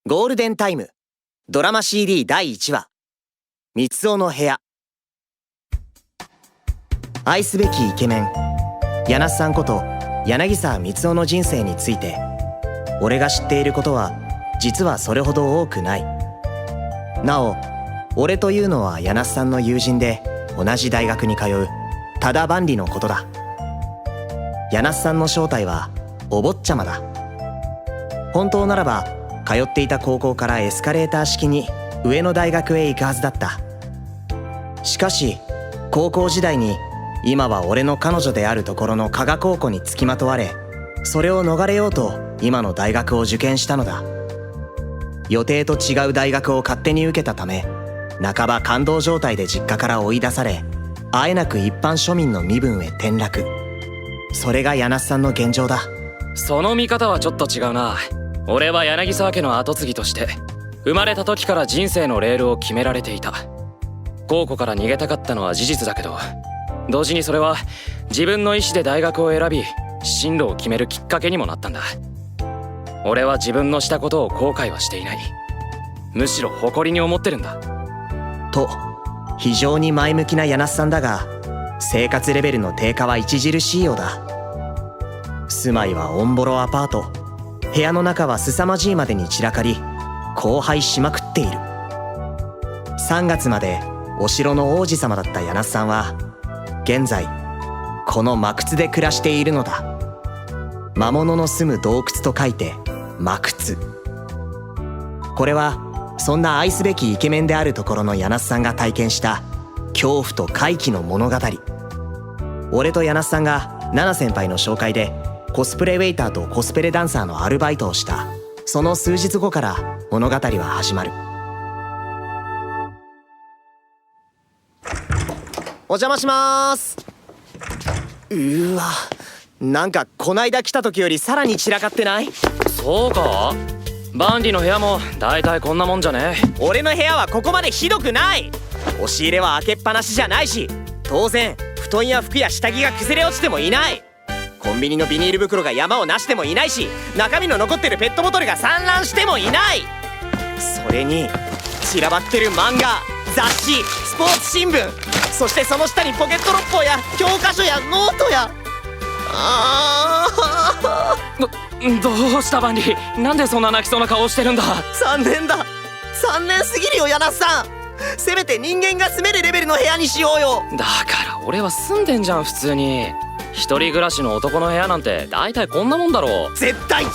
ゴールデンタイムドラマ CD 第1話三尾の部屋。愛すべきイケメン柳さんこと柳沢三尾の人生について、俺が知っていることは実はそれほど多くない。なお俺というのは柳さんの友人で同じ大学に通う多田万里のことだ。柳さんの正体はお坊ちゃまだ。本当ならば通っていた高校からエスカレーター式に上の大学へ行くはずだった。しかし高校時代に今は俺の彼女であるところの加賀高校につきまとわれ、それを逃れようと今の大学を受験したのだ。予定と違う大学を勝手に受けたため、半ば感動状態で実家から追い出され、あえなく一般庶民の身分へ転落。それが柳さんの現状だ。その見方はちょっと違うな。俺は柳沢家の跡継ぎとして生まれた時から人生のレールを決められていた。高校から逃げたかったのは事実だけど、同時にそれは自分の意思で大学を選び進路を決めるきっかけにもなったんだ。俺は自分のしたことを後悔はしていない。むしろ誇りに思ってるんだ。と非常に前向きな柳さんだが、生活レベルの低下は著しいようだ。住まいはオンボロアパート、部屋の中は凄まじいまでに散らかり荒廃しまくっている。3月までお城の王子様だった柳さんは現在この魔窟で暮らしているのだ。魔物の住む洞窟と書いて魔窟。これはそんな愛すべきイケメンであるところの柳さんが体験した恐怖と怪奇の物語。俺と柳さんが奈々先輩の紹介でコスプレウェイターとコスプレダンサーのアルバイトをしたその数日後から物語は始まる。お邪魔しまーす。うわ、なんかこないだ来た時よりさらに散らかってない？そうか？万里の部屋もだいたいこんなもんじゃね？俺の部屋はここまでひどくない。押し入れは開けっぱなしじゃないし、当然布団や服や下着が崩れ落ちてもいない。コンビニのビニール袋が山をなしてもいないし、中身の残ってるペットボトルが散乱してもいない。それに散らばってる漫画、雑誌、スポーツ新聞、そしてその下にポケット六法や教科書やノートや。どうした万里？なんでそんな泣きそうな顔してるんだ？残念だ。残念すぎるよ柳さん。せめて人間が住めるレベルの部屋にしようよ。だから俺は住んでんじゃん普通に。一人暮らしの男の部屋なんて大体こんなもんだろう。絶対違う。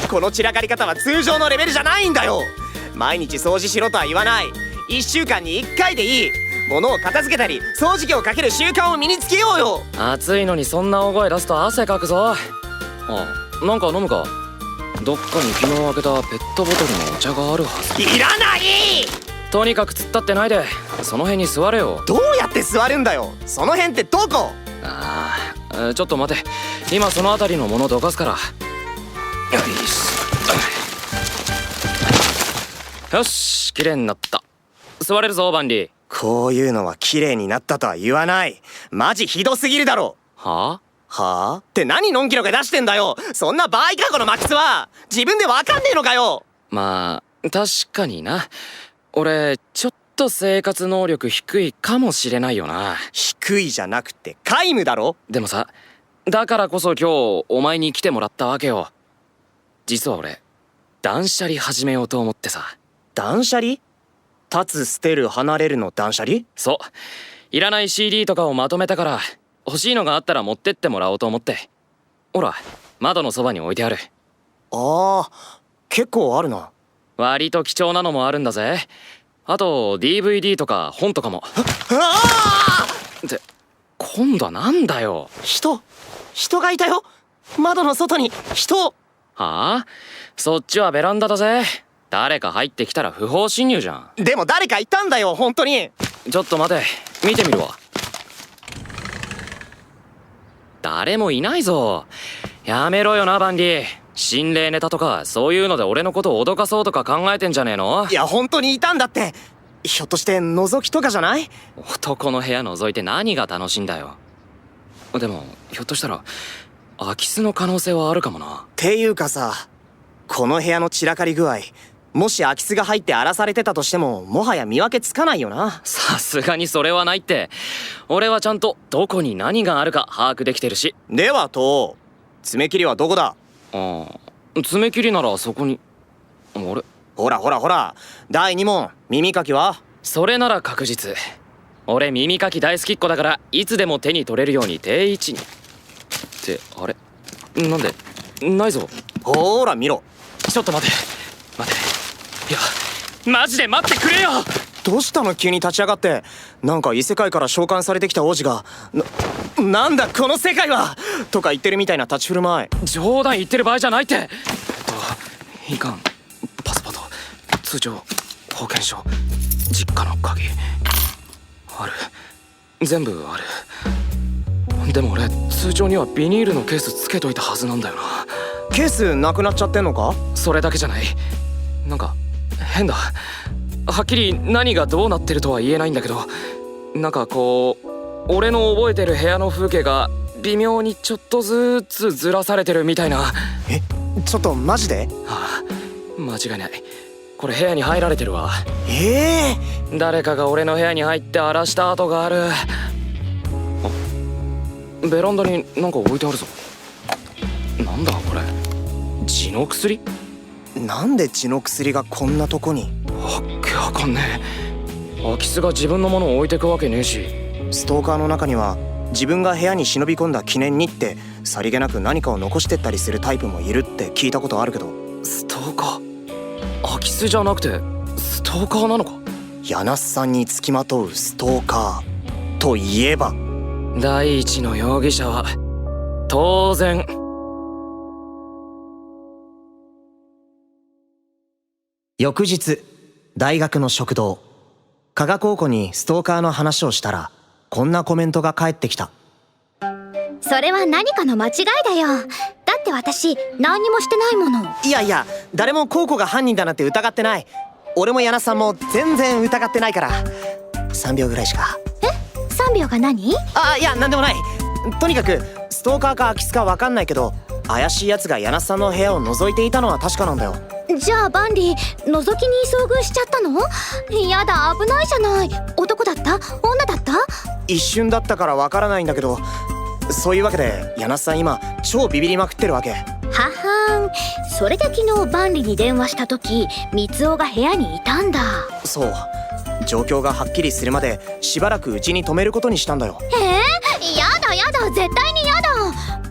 この散らかり方は通常のレベルじゃないんだよ。毎日掃除しろとは言わない。1週間に1回でいい。物を片付けたり掃除機をかける習慣を身につけようよ。暑いのにそんな大声出すと汗かくぞ。なんか飲むか？どっかに昨日開けたペットボトルのお茶があるはず。いらない。とにかく突っ立ってないでその辺に座れよ。どうやって座るんだよ。その辺ってどこ？ちょっと待て、今その辺りのものどかすから。よし、綺麗になった。座れるぞ万里。こういうのは綺麗になったとは言わない。マジひどすぎるだろ。はあって何のんきの毛出してんだよ。そんな場合かこのマックスは。自分でわかんねえのかよ。まあ確かにな。俺ちょっと生活能力低いかもしれないよな。低いじゃなくて皆無だろ。でもさ、だからこそ今日お前に来てもらったわけよ。実は俺断捨離始めようと思ってさ。断捨離？立つ捨てる離れるの断捨離？そう、いらない CD とかをまとめたから欲しいのがあったら持ってってもらおうと思って。ほら窓のそばに置いてある。ああ、結構あるな。割と貴重なのもあるんだぜ。あと DVD とか本とかも。って今度はなんだよ。人がいたよ。窓の外に人。はあ？そっちはベランダだぜ。誰か入ってきたら不法侵入じゃん。でも誰かいたんだよ本当に。ちょっと待て、見てみるわ。誰もいないぞ。やめろよな万里。心霊ネタとかそういうので俺のことを脅かそうとか考えてんじゃねえの？いや本当にいたんだって。ひょっとして覗きとかじゃない？男の部屋覗いて何が楽しいんだよ。でもひょっとしたら空き巣の可能性はあるかもな。っていうかさ、この部屋の散らかり具合もし空き巣が入って荒らされてたとしてももはや見分けつかないよな。さすがにそれはないって。俺はちゃんとどこに何があるか把握できてるし。ではと爪切りはどこだ？爪切りならそこに。あれ？ほらほらほら、第2問耳かきは？それなら確実。俺耳かき大好きっ子だからいつでも手に取れるように定位置に。ってあれなんでないぞ。ほら見ろ。ちょっと待ていやマジで待ってくれよ。どうしたの急に立ち上がって。なんか異世界から召喚されてきた王子がなんだこの世界はとか言ってるみたいな立ち振る舞い。冗談言ってる場合じゃないって。いかん。パスポート、通帳、保険証、実家の鍵ある。全部ある。でも俺通帳にはビニールのケースつけといたはずなんだよな。ケースなくなっちゃってんのか？それだけじゃない。なんか変だ。はっきり何がどうなってるとは言えないんだけど、なんかこう俺の覚えてる部屋の風景が微妙にちょっとずつずらされてるみたいな。え、ちょっとマジで？ああ、間違いない。これ部屋に入られてるわ。誰かが俺の部屋に入って荒らした跡がある。ベランダになんか置いてあるぞ。なんだこれ、血の薬？なんで血の薬がこんなとこに？わかんねえ。空き巣が自分のものを置いてくわけねえし。ストーカーの中には自分が部屋に忍び込んだ記念にってさりげなく何かを残してったりするタイプもいるって聞いたことあるけど。ストーカー？空き巣じゃなくてストーカーなのか？柳瀬さんにつきまとうストーカーといえば、第一の容疑者は当然。翌日大学の食堂、加賀高校にストーカーの話をしたらこんなコメントが返ってきた。それは何かの間違いだよ。だって私何にもしてないもの。いやいや、誰も高校が犯人だなんて疑ってない。俺も柳瀬さんも全然疑ってないから。3秒ぐらいしか。3秒が何？いやなんでもない。とにかくストーカーか空き巣か分かんないけど、怪しいやつが柳瀬さんの部屋を覗いていたのは確かなんだよ。じゃあバンリー、覗きに遭遇しちゃったの？やだ、危ないじゃない。男だった？女だった？一瞬だったから分からないんだけど、そういうわけで柳瀬さん今超ビビりまくってるわけ。ははん。それで昨日バンリーに電話した時、三尾が部屋にいたんだ。そう、状況がはっきりするまでしばらくうちに泊めることにしたんだよ。やだやだ、絶対にやだ。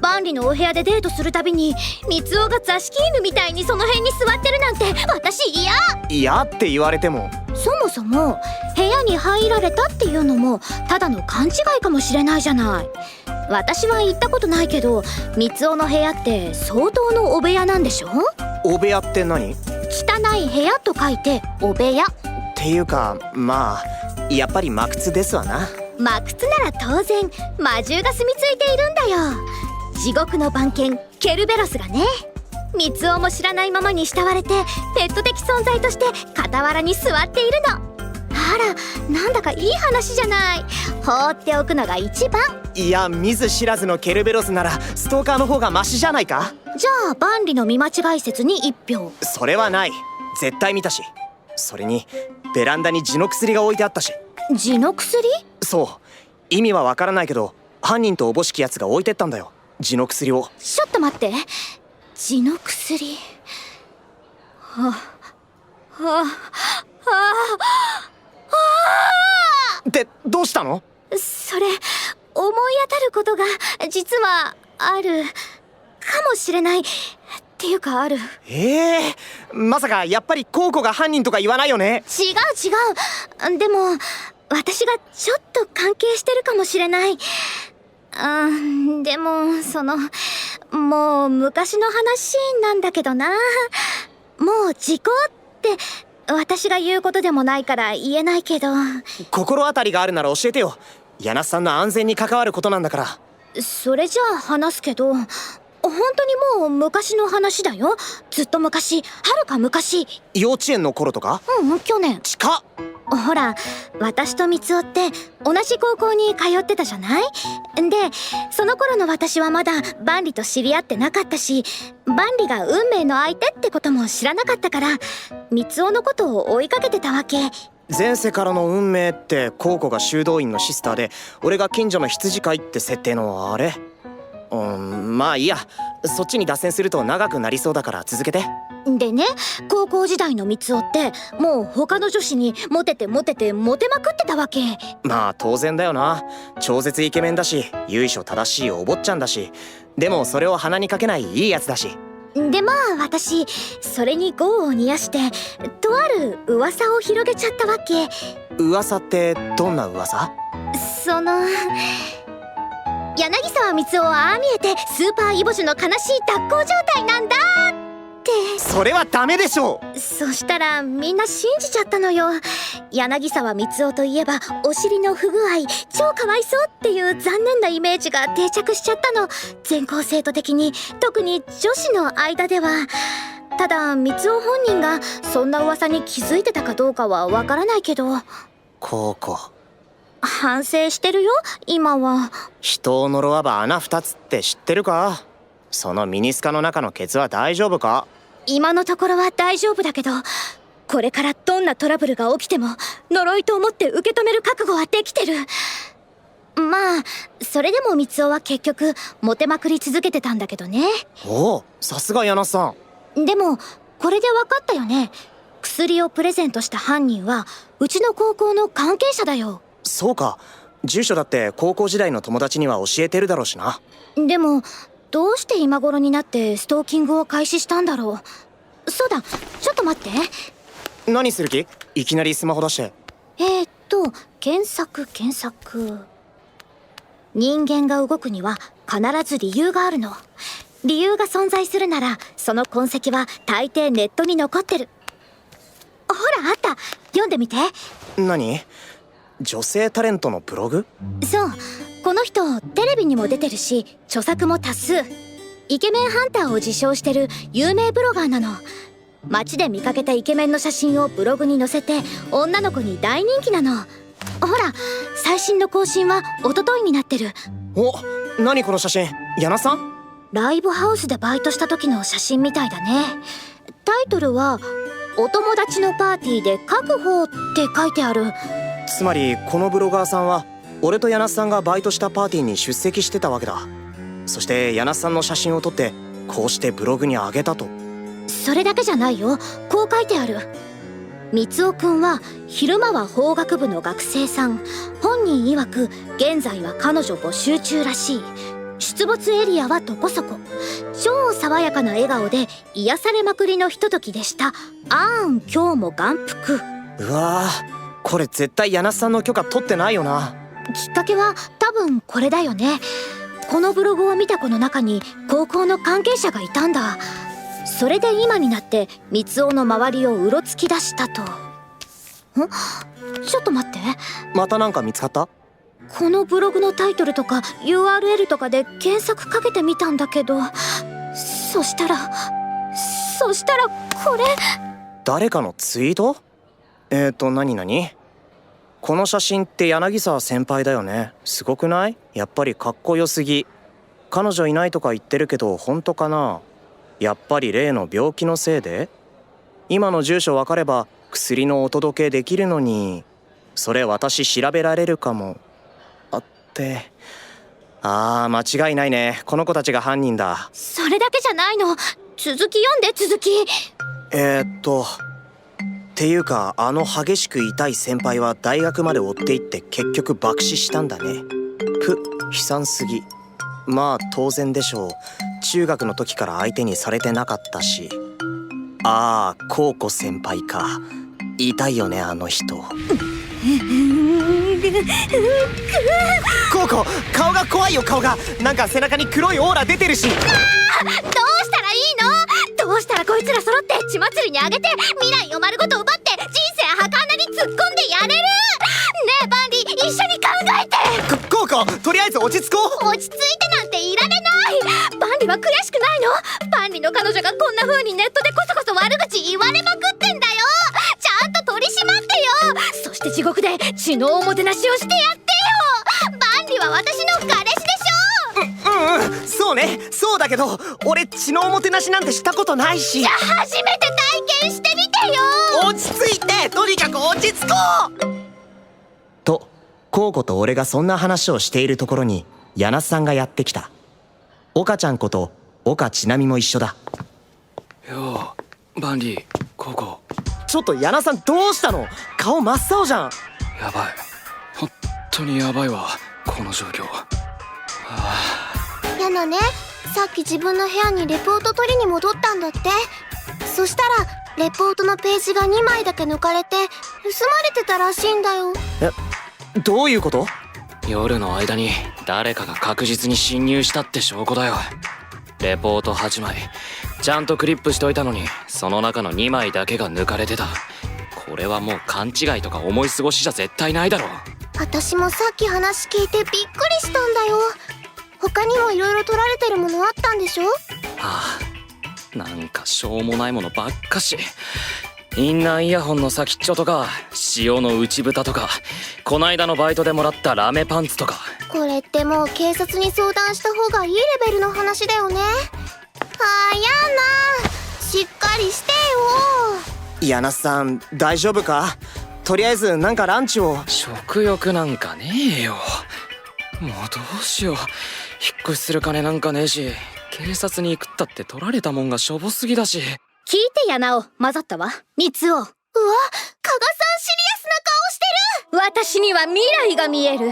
バンリのお部屋でデートするたびに三尾が座敷犬みたいにその辺に座ってるなんて私嫌。嫌って言われても、そもそも部屋に入られたっていうのもただの勘違いかもしれないじゃない。私は行ったことないけど、三尾の部屋って相当のお部屋なんでしょ？お部屋って何？汚い部屋と書いてお部屋っていうか、まあやっぱり真靴ですわな。真靴なら当然魔獣が住み着いているんだよ。地獄の番犬ケルベロスがね。三尾も知らないままに慕われてペット的存在として傍らに座っているの。あら、なんだかいい話じゃない。放っておくのが一番。いや、見ず知らずのケルベロスならストーカーの方がマシじゃないか。じゃあバンリの見間違い説に1票。それはない。絶対見たし。それにベランダに痔の薬が置いてあったし。痔の薬？そう、意味はわからないけど犯人とおぼしきやつが置いてったんだよ、痔の薬を。ちょっと待って、痔の薬。で、どうしたの？それ、思い当たることが実はあるかもしれない。っていうかある。まさかやっぱりコウコが犯人とか言わないよね？違う。でも私がちょっと関係してるかもしれない。でももう昔の話なんだけどな。もう時効って私が言うことでもないから言えないけど。心当たりがあるなら教えてよ。柳瀬さんの安全に関わることなんだから。それじゃあ話すけど、本当にもう昔の話だよ。ずっと昔、はるか昔。幼稚園の頃とか？去年。近っ。ほら、私と三つって同じ高校に通ってたじゃない？で、その頃の私はまだ万里と知り合ってなかったし、万里が運命の相手ってことも知らなかったから、三つのことを追いかけてたわけ。前世からの運命ってコウコが修道院のシスターで俺が近所の羊飼いって設定のあれ？まあいいや、そっちに脱線すると長くなりそうだから続けて。でね、高校時代の三つってもう他の女子にモテてまくってたわけ。まあ当然だよな。超絶イケメンだし由緒正しいお坊ちゃんだし、でもそれを鼻にかけないいいやつだし。でまあ私それに業を煮やしてとある噂を広げちゃったわけ。噂ってどんな噂？その柳沢光雄はああ見えてスーパーイボジュの悲しい脱行状態なんだって。それはダメでしょう。そしたらみんな信じちゃったのよ。柳沢光雄といえばお尻の不具合超かわいそうっていう残念なイメージが定着しちゃったの、全校生徒的に、特に女子の間では。ただ光雄本人がそんな噂に気づいてたかどうかはわからないけど。コウコ、反省してるよ今は。人を呪わば穴二つって知ってるか？そのミニスカの中のケツは大丈夫か？今のところは大丈夫だけど、これからどんなトラブルが起きても呪いと思って受け止める覚悟はできてる。まあそれでも光雄は結局モテまくり続けてたんだけどね。おお、さすが柳さん。でもこれで分かったよね。薬をプレゼントした犯人はうちの高校の関係者だよ。そうか、住所だって高校時代の友達には教えてるだろうしな。でもどうして今頃になってストーキングを開始したんだろう。そうだ、ちょっと待って。何する気？いきなりスマホ出して。検索。人間が動くには必ず理由があるの。理由が存在するならその痕跡は大抵ネットに残ってる。ほらあった、読んでみて。何？女性タレントのブログ？そう、この人テレビにも出てるし著作も多数。イケメンハンターを自称してる有名ブロガーなの。街で見かけたイケメンの写真をブログに載せて女の子に大人気なの。ほら最新の更新は一昨日になってる。お、何この写真？柳さん？ライブハウスでバイトした時の写真みたいだね。タイトルはお友達のパーティーで確保って書いてある。つまりこのブロガーさんは俺と柳さんがバイトしたパーティーに出席してたわけだ。そして柳さんの写真を撮ってこうしてブログに上げたと。それだけじゃないよ、こう書いてある。光雄くんは昼間は法学部の学生さん。本人曰く現在は彼女募集中らしい。出没エリアはどこそこ。超爽やかな笑顔で癒されまくりのひとときでした。今日も眼福。うわー、これ絶対柳さんの許可取ってないよな。きっかけは多分これだよね。このブログを見た子の中に高校の関係者がいたんだ。それで今になって光雄の周りをうろつき出したと。ちょっと待って。またなんか見つかった？このブログのタイトルとか URL とかで検索かけてみたんだけど、そしたらこれ。誰かのツイート？何？この写真って柳沢先輩だよね。すごくない？やっぱりかっこよすぎ。彼女いないとか言ってるけど本当かな？やっぱり例の病気のせいで？今の住所分かれば薬のお届けできるのに。それ私調べられるかも。間違いないね。この子たちが犯人だ。それだけじゃないの。続き読んで、続き。っていうかあの激しく痛い先輩は大学まで追っていって結局爆死したんだね。悲惨すぎ。まあ当然でしょう。中学の時から相手にされてなかったし。コウコ先輩か。痛いよねあの人。コウコ、顔が怖いよ。顔がなんか背中に黒いオーラ出てるし。どうしたらいいの？どうしたらこいつら揃って血祭りにあげて未来を丸ごと奪って人生はかんなに突っ込んでやれる？ねえバンリー、一緒に考えて。コウコ、とりあえず落ち着こう。落ち着いてなんていられない。バンリは悔しくないの？バンリの彼女がこんな風にネットでこそこそ悪口言われまくってんだよ。ちゃんと取り締まってよ。そして血のおもてなしをしてやってよ。バンリは私の彼氏でしょ。そうね、そうだけど俺血のおもてなしなんてしたことないし。じゃあ初めて体験してみてよ。落ち着いて、とにかく落ち着こうと、コウコと俺がそんな話をしているところに柳瀬さんがやってきた。岡ちゃんこと岡千波も一緒だ。ようバンリーコウコ。ちょっと柳瀬さんどうしたの？顔真っ青じゃん。やばい、本当にやばいわこの状況。ヤナね、さっき自分の部屋にレポート取りに戻ったんだって。そしたらレポートのページが2枚だけ抜かれて盗まれてたらしいんだよ。どういうこと？夜の間に誰かが確実に侵入したって証拠だよ。レポート8枚ちゃんとクリップしといたのに、その中の2枚だけが抜かれてた。これはもう勘違いとか思い過ごしじゃ絶対ないだろう。私もさっき話聞いてびっくりしたんだよ。他にもいろいろ取られてるものあったんでしょ？はあ、なんかしょうもないものばっかし。インナーイヤホンの先っちょとか、塩の内蓋とか、こないだのバイトでもらったラメパンツとか。これってもう警察に相談した方がいいレベルの話だよね。ヤナ、しっかりしてよ。柳瀬さん大丈夫か？とりあえずなんかランチを。食欲なんかねえよ。もうどうしよう。引っ越しする金なんかねえし、警察に行くったって取られたもんがしょぼすぎだし。聞いてやなお、混ざったわ。三つお。うわ、加賀さんシリアスな顔してる。私には未来が見える。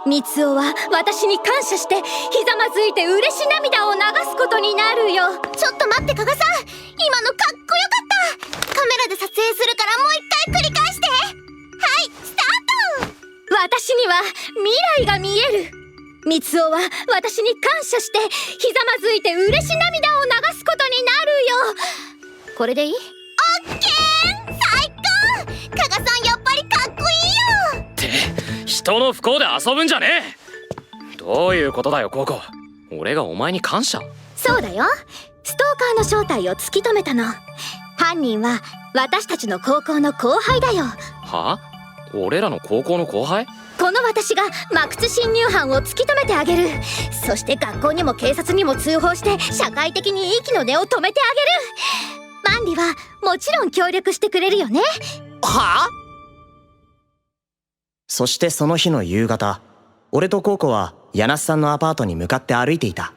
三つおは私に感謝してひざまずいて嬉し涙を流すことになるよ。ちょっと待って加賀さん、今のかっこよかった。カメラで撮影するからもう一回繰り返して。はい、スタート。私には未来が見える。三つおは私に感謝してひざまずいて嬉し涙を流すことになるよ。これでいい？オッケー、最高。加賀さんやっぱりかっこいいよ。って人の不幸で遊ぶんじゃねえ。どういうことだよコウコ。俺がお前に感謝？そうだよ。ストーカーの正体を突き止めたの。犯人は私たちの高校の後輩だよ。は？俺らの高校の後輩？この私が魔窟侵入犯を突き止めてあげる。そして学校にも警察にも通報して社会的に息の根を止めてあげる。バンリはもちろん協力してくれるよね。はあ？そしてその日の夕方、俺とコウコは柳瀬さんのアパートに向かって歩いていた。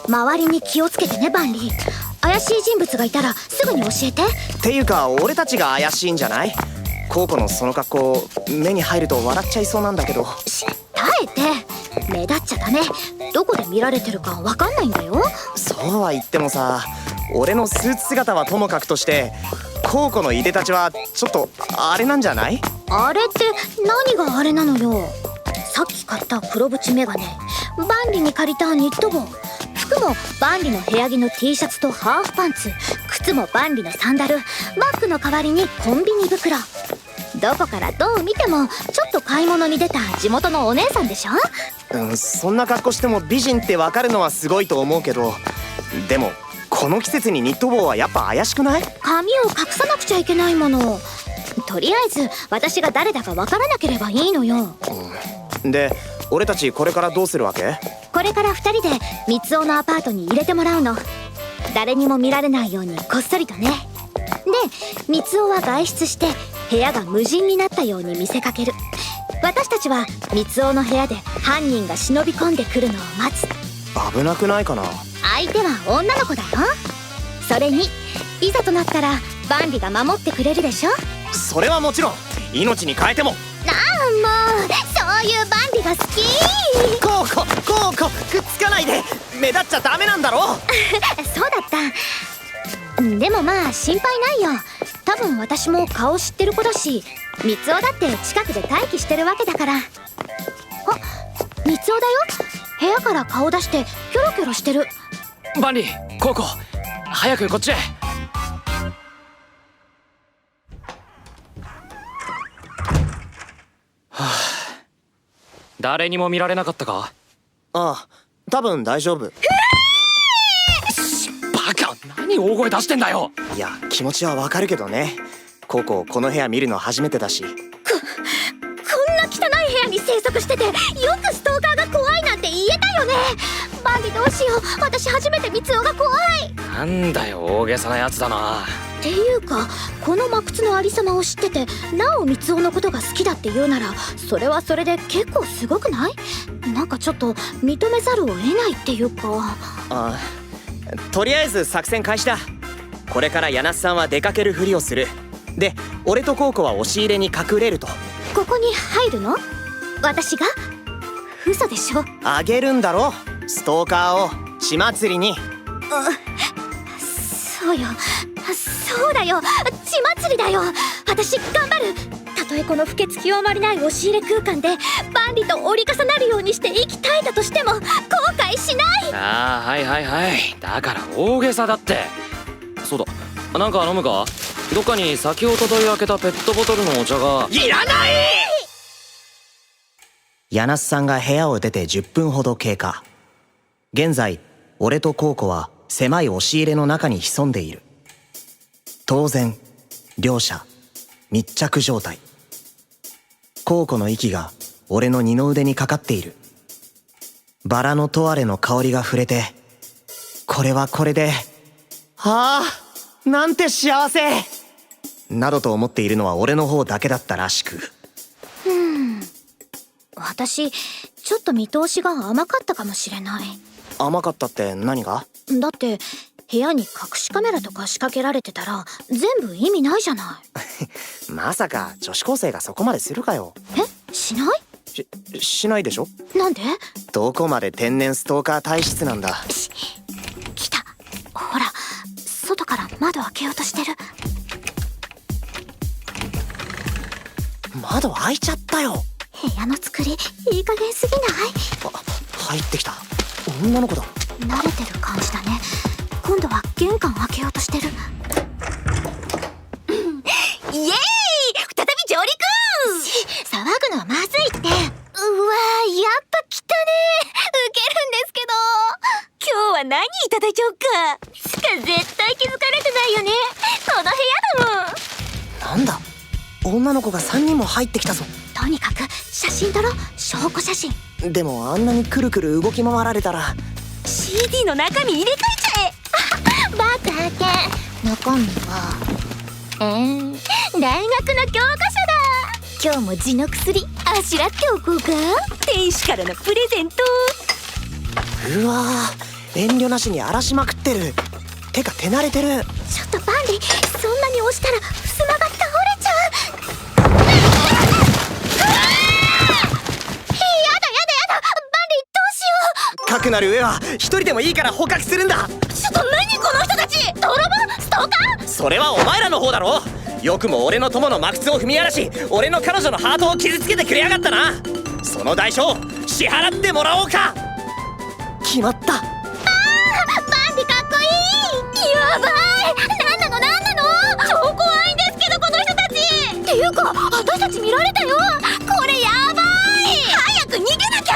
周りに気をつけてねバンリ。怪しい人物がいたらすぐに教えて。っていうか俺たちが怪しいんじゃない？コウコのその格好目に入ると笑っちゃいそうなんだけど。耐えて。目立っちゃダメ。どこで見られてるかわかんないんだよ。そうは言ってもさ、俺のスーツ姿はともかくとしてコウコのいでたちはちょっとあれなんじゃない？あれって何があれなのよ。さっき買った黒縁メガネ、バンリに借りたニット帽、服もバンリの部屋着の T シャツとハーフパンツ、靴もバンリのサンダル、バッグの代わりにコンビニ袋。どこからどう見てもちょっと買い物に出た地元のお姉さんでしょ。そんな格好しても美人ってわかるのはすごいと思うけど、でもこの季節にニット帽はやっぱ怪しくない？髪を隠さなくちゃいけないもの。とりあえず私が誰だかわからなければいいのよ。で、俺たちこれからどうするわけ？これから2人で三つおのアパートに入れてもらうの。誰にも見られないようにこっそりとね。で、三つおは外出して部屋が無人になったように見せかける。私たちは三つおの部屋で犯人が忍び込んでくるのを待つ。危なくないかな？相手は女の子だよ。それにいざとなったらバンリが守ってくれるでしょ。それはもちろん命に変えても。もうそういうバンリが好き。コウコくっつかないで。目立っちゃダメなんだろ。そうだった。でもまあ心配ないよ。多分私も顔知ってる子だし、三つおだって近くで待機してるわけだから。あ、三つおだよ。部屋から顔出してキョロキョロしてる。バンリー、コウコ、早くこっちへ。はあ、誰にも見られなかったか？ああ、多分大丈夫。バカ、何大声出してんだよ。いや、気持ちはわかるけどね。コウコこの部屋見るの初めてだし。部屋に生息してて、よくストーカーが怖いなんて言えたよね。バンビどうしよう、私初めて三つが怖い。なんだよ大げさなやつだな。っていうか、この魔窟のありさまを知っててなお三つのことが好きだって言うなら、それはそれで結構すごくない？なんかちょっと認めざるを得ないっていうか。とりあえず作戦開始だ。これから柳瀬さんは出かけるふりをする。で、俺とコウコは押し入れに隠れると。ここに入るの？私が？嘘でしょ。あげるんだろ、ストーカーを血祭りに。そうよ、そうだよ、血祭りだよ。私頑張る。たとえこの不潔極まりない押し入れ空間で万里と折り重なるようにして生き絶えたとしても後悔しない。ああ、はいはいはい、だから大げさだって。そうだ、なんか飲むか？どっかに先ほど問い開けたペットボトルのお茶が。いらない。柳瀬さんが部屋を出て10分ほど経過。現在俺とコウコは狭い押し入れの中に潜んでいる。当然両者密着状態。コウコの息が俺の二の腕にかかっている。バラのトワレの香りが触れて、これはこれで、ああなんて幸せなどと思っているのは俺の方だけだったらしく。私ちょっと見通しが甘かったかもしれない。甘かったって何が？だって部屋に隠しカメラとか仕掛けられてたら全部意味ないじゃない。まさか女子高生がそこまでするかよ。しない？しないでしょ。なんで？どこまで天然ストーカー体質なんだ。来た。ほら、外から窓開けようとしてる。窓開いちゃったよ。部屋の作りいい加減すぎない？入ってきた女の子だ。慣れてる感じだね。今度は玄関開けようとしてる。イエーイ、再び上陸。騒ぐのはまずいって。うわー、やっぱ来たね。ウケるんですけど、今日は何いただいちゃおうか。つか絶対気づかれてないよね、この部屋だもん。なんだ、女の子が3人も入ってきたぞ。とにかく写真撮ろう、証拠写真。でもあんなにくるくる動き回られたら CD の中身入れ替えちゃえ。バカけ。中身は大学の教科書だ。今日も痔の薬あしらっておこうか。天使からのプレゼント。うわー、遠慮なしに荒らしまくってる。てか手慣れてる。ちょっとバンリ、そんなに押したら襖が倒れちゃう。かくなる上は一人でもいいから捕獲するんだ。ちょっと何この人たち。泥棒？ストーカー？それはお前らの方だろ。よくも俺の友の魔窟を踏み荒らし、俺の彼女のハートを傷つけてくれやがったな。その代償支払ってもらおうか。決まった。バンリかっこいい。やばい。なんなの超怖いんですけどこの人たち。っていうか私たち見られたよ。これやばい。早く逃げなきゃ。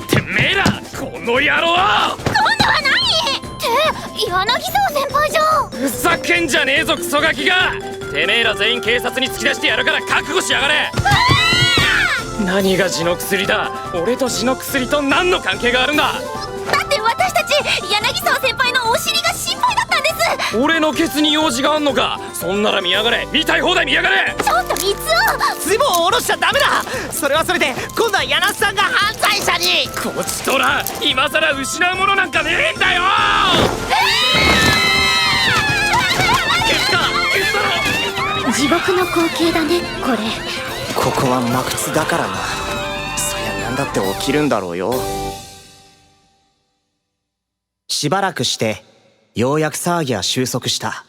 てめえらこの野郎。今度は何って柳沢先輩じゃん。ふざけんじゃねえぞクソガキが。てめえら全員警察に突き出してやるから覚悟しやがれ。何が痔の薬だ。俺と死の薬と何の関係があるんだ。だって私たち柳沢先輩のお尻が心配だったんです。俺のケツに用事があんのか。そんなら見やがれ、見たい放題見やがれ。ちょっと三つズボンを下ろしちゃダメだ。それはそれで今度は柳瀬さんが犯罪者に。こちとら今さら失うものなんかねえんだよ。地獄の光景だねこれ。ここは魔窟だからな。そりゃ何だって起きるんだろうよ。しばらくしてようやく騒ぎは収束した。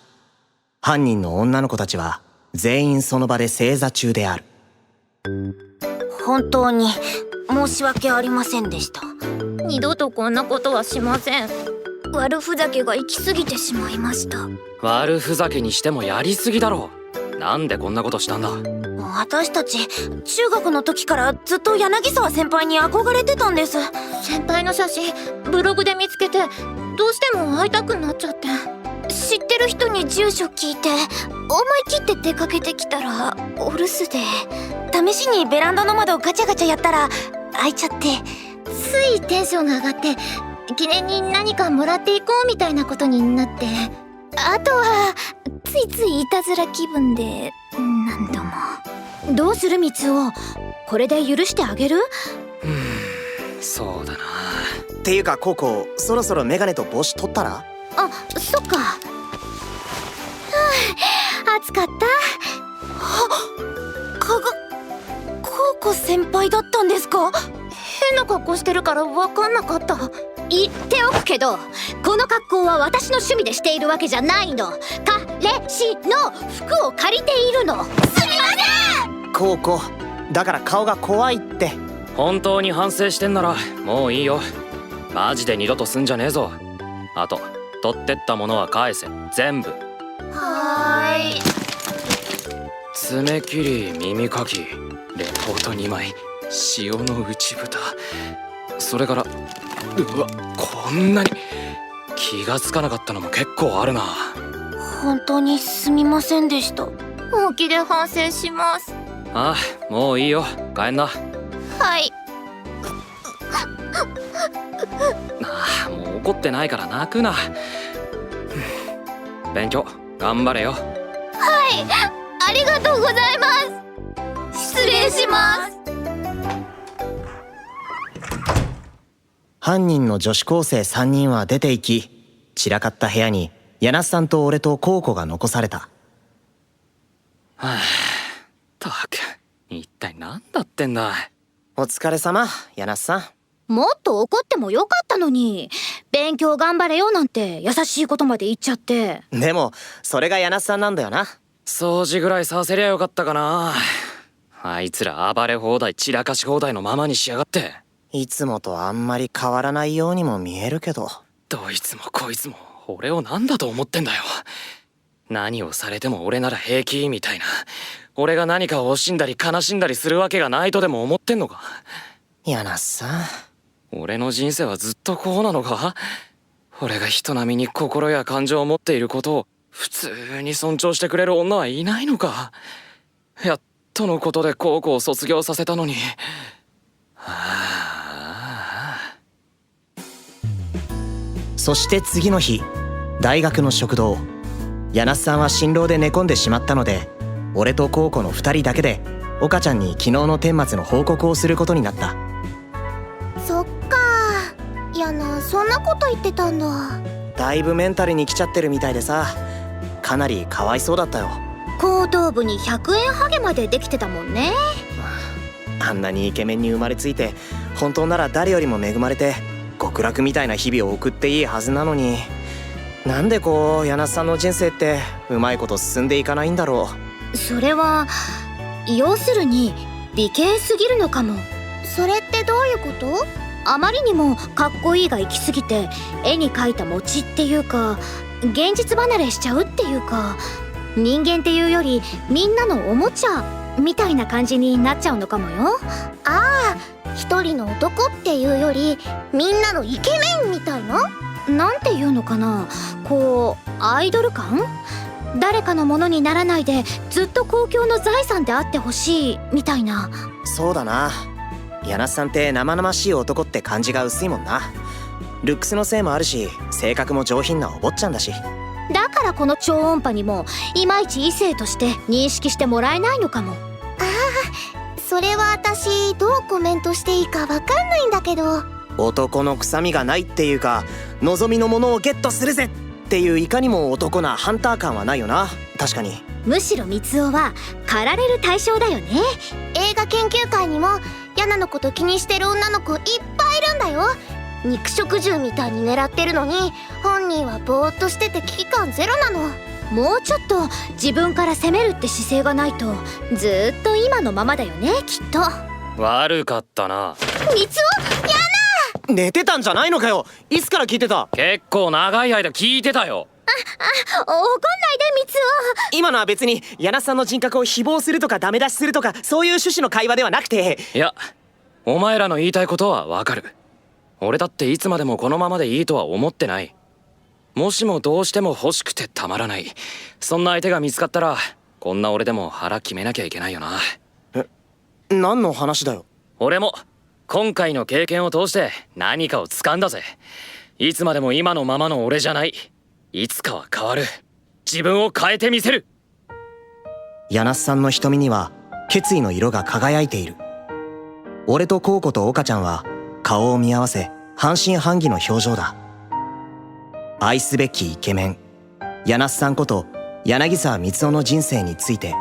犯人の女の子たちは全員その場で正座中である。本当に申し訳ありませんでした。二度とこんなことはしません。悪ふざけが行き過ぎてしまいました。悪ふざけにしてもやりすぎだろ。なんでこんなことしたんだ。私たち中学の時からずっと柳沢先輩に憧れてたんです。先輩の写真ブログで見つけてどうしても会いたくなっちゃって。知ってる人に住所聞いて思い切って出かけてきたらお留守で。試しにベランダの窓ガチャガチャやったら開いちゃって。ついテンションが上がって記念に何かもらっていこうみたいなことになって、あとはついついいたずら気分で何度も。どうするみつお、これで許してあげる？そうだな。っていうかコウコ、そろそろメガネと帽子取ったら？あ、そっか。暑かった。コウコ先輩だったんですか？変な格好してるから分かんなかった。言っておくけど、この格好は私の趣味でしているわけじゃないの。彼氏の服を借りているの。すみません。コウコ、だから顔が怖いって。本当に反省してんならもういいよ。マジで二度とすんじゃねえぞ。あと取ってったものは返せ、全部。はーい。爪切り、耳かき、レポート2枚、塩の内蓋、それからうわ、こんなに。気がつかなかったのも結構あるな。本当にすみませんでした。本気で反省します。ああ、もういいよ、帰んな。はい。ああ、もう怒ってないから泣くな。勉強頑張れよ。ありがとうございます。失礼します。犯人の女子高生3人は出て行き、散らかった部屋に柳瀬さんと俺とコウコが残された。はあ、たく、一体何だってんだ。お疲れ様、柳瀬さん。もっと怒ってもよかったのに。勉強頑張れよなんて優しいことまで言っちゃって。でもそれが柳瀬さんなんだよな。掃除ぐらいさせりゃよかったかな。あいつら暴れ放題、散らかし放題のままにしやがって。いつもとあんまり変わらないようにも見えるけど。どいつもこいつも俺を何だと思ってんだよ。何をされても俺なら平気みたいな。俺が何かを惜しんだり悲しんだりするわけがないとでも思ってんのか。柳瀬さん、俺の人生はずっとこうなのか。俺が人並みに心や感情を持っていることを普通に尊重してくれる女はいないのか。やっとのことで高校を卒業させたのに。そして次の日、大学の食堂。柳瀬さんは心労で寝込んでしまったので、俺とコウコの2人だけで岡ちゃんに昨日の顛末の報告をすることになった。そっか。やな、そんなこと言ってたんだ。だいぶメンタルに来ちゃってるみたいでさ、かなりかわいそうだったよ。後頭部に100円ハゲまでできてたもんね。あんなにイケメンに生まれついて、本当なら誰よりも恵まれて極楽みたいな日々を送っていいはずなのに、なんでこう柳瀬さんの人生ってうまいこと進んでいかないんだろう。それは要するに美形すぎるのかも。それってどういうこと？あまりにもかっこいいが行き過ぎて絵に描いた餅っていうか、現実離れしちゃうっていうか、人間っていうよりみんなのおもちゃみたいな感じになっちゃうのかもよ。ああ、一人の男っていうよりみんなのイケメンみたいな。なんていうのかな、こうアイドル感？誰かのものにならないでずっと公共の財産であってほしいみたいな。そうだな、柳瀬さんって生々しい男って感じが薄いもんな。ルックスのせいもあるし、性格も上品なお坊ちゃんだし。だからこの超音波にもいまいち異性として認識してもらえないのかも。それは私どうコメントしていいかわかんないんだけど。男の臭みがないっていうか、望みのものをゲットするぜっていういかにも男なハンター感はないよな。確かに。むしろ三つおは狩られる対象だよね。映画研究会にもヤナのこと気にしてる女の子いっぱいいるんだよ。肉食獣みたいに狙ってるのに本人はぼーっとしてて危機感ゼロなの。もうちょっと自分から攻めるって姿勢がないとずっと今のままだよね、きっと。悪かったな。三つお、や寝てたんじゃないのかよ。いつから聞いてた？結構長い間聞いてたよ。怒んないで三つ今のは別に柳瀬さんの人格を誹謗するとかダメ出しするとかそういう趣旨の会話ではなくて。いや、お前らの言いたいことはわかる。俺だっていつまでもこのままでいいとは思ってない。もしもどうしても欲しくてたまらない、そんな相手が見つかったらこんな俺でも腹決めなきゃいけないよな。何の話だよ。俺も今回の経験を通して何かを掴んだぜ。いつまでも今のままの俺じゃない。いつかは変わる。自分を変えてみせる。柳瀬さんの瞳には決意の色が輝いている。俺とコウコと岡ちゃんは顔を見合わせ半信半疑の表情だ。愛すべきイケメン柳瀬さんこと柳沢光雄の人生について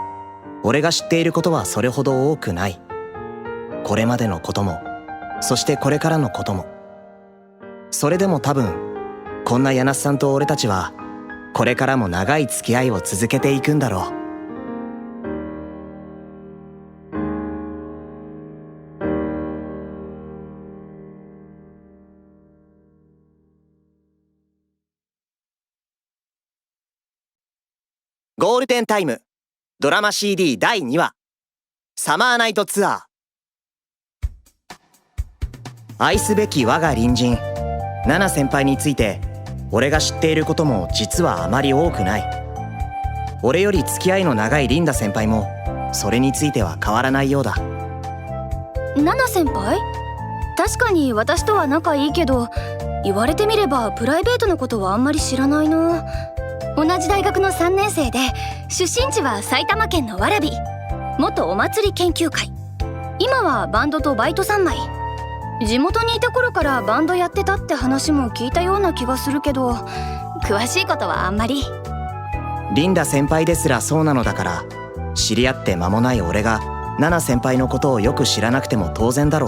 俺が知っていることはそれほど多くない。これまでのこともそしてこれからのことも。それでも多分こんな柳瀬さんと俺たちはこれからも長い付き合いを続けていくんだろう。ゴールデンタイムドラマ CD 第2話サマーナイトツアー。愛すべき我が隣人ナナ先輩について俺が知っていることも実はあまり多くない。俺より付き合いの長いリンダ先輩もそれについては変わらないようだ。ナナ先輩？確かに私とは仲いいけど、言われてみればプライベートのことはあんまり知らないな。同じ大学の3年生で出身地は埼玉県の蕨、元お祭り研究会、今はバンドとバイト3枚。地元にいた頃からバンドやってたって話も聞いたような気がするけど、詳しいことはあんまり。リンダ先輩ですらそうなのだから、知り合って間もない俺がナナ先輩のことをよく知らなくても当然だろ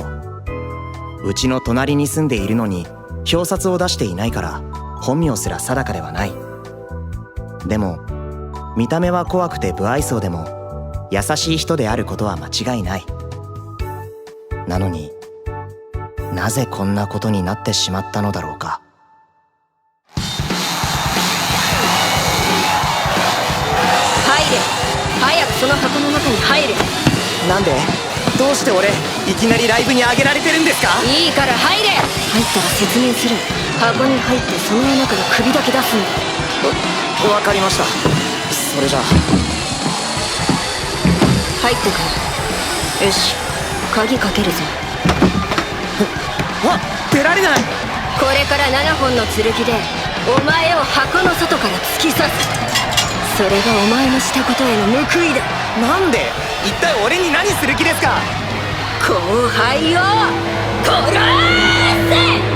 う。うちの隣に住んでいるのに表札を出していないから本名すら定かではない。でも見た目は怖くて不愛想でも優しい人であることは間違いない。なのになぜこんなことになってしまったのだろうか。入れ、早くその箱の中に入れ。なんでどうして俺いきなりライブにあげられてるんですか？いいから入れ。入ったら説明する。箱に入ってその穴から首だけ出すんだ。わかりました。それじゃあ入ってくる。よし、鍵かけるぞ。あ、出られない。これから7本の剣でお前を箱の外から突き刺す。それがお前のしたことへの報いだ。なんで一体俺に何する気ですか？後輩を殺せ！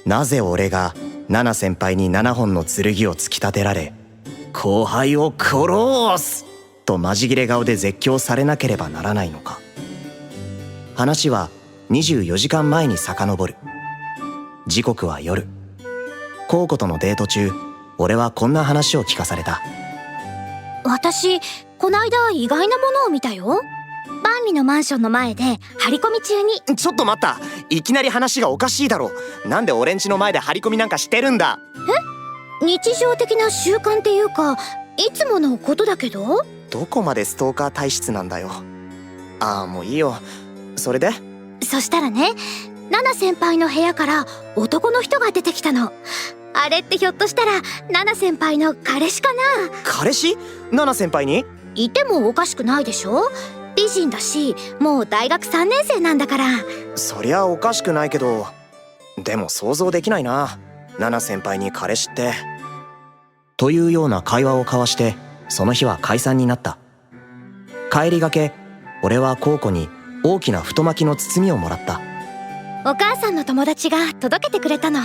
なぜ俺がナナ先輩に7本の剣を突き立てられ後輩を殺すとマジギレ顔で絶叫されなければならないのか。話は24時間前に遡る。時刻は夜。コウコとのデート中、俺はこんな話を聞かされた。私こないだ意外なものを見たよ。万里のマンションの前で張り込み中に。ちょっと待った、いきなり話がおかしいだろ。なんで俺んちの前で張り込みなんかしてるんだ？日常的な習慣っていうかいつものことだけど。どこまでストーカー体質なんだよ。ああ、もういいよ。それで？そしたらね、ナナ先輩の部屋から男の人が出てきたの。あれってひょっとしたらナナ先輩の彼氏かな？彼氏？ナナ先輩に？いてもおかしくないでしょ。美人だし、もう大学3年生なんだから。そりゃおかしくないけど、でも想像できないな、ナナ先輩に彼氏って。というような会話を交わしてその日は解散になった。帰りがけ俺はコウコに大きな太巻きの包みをもらった。お母さんの友達が届けてくれたの。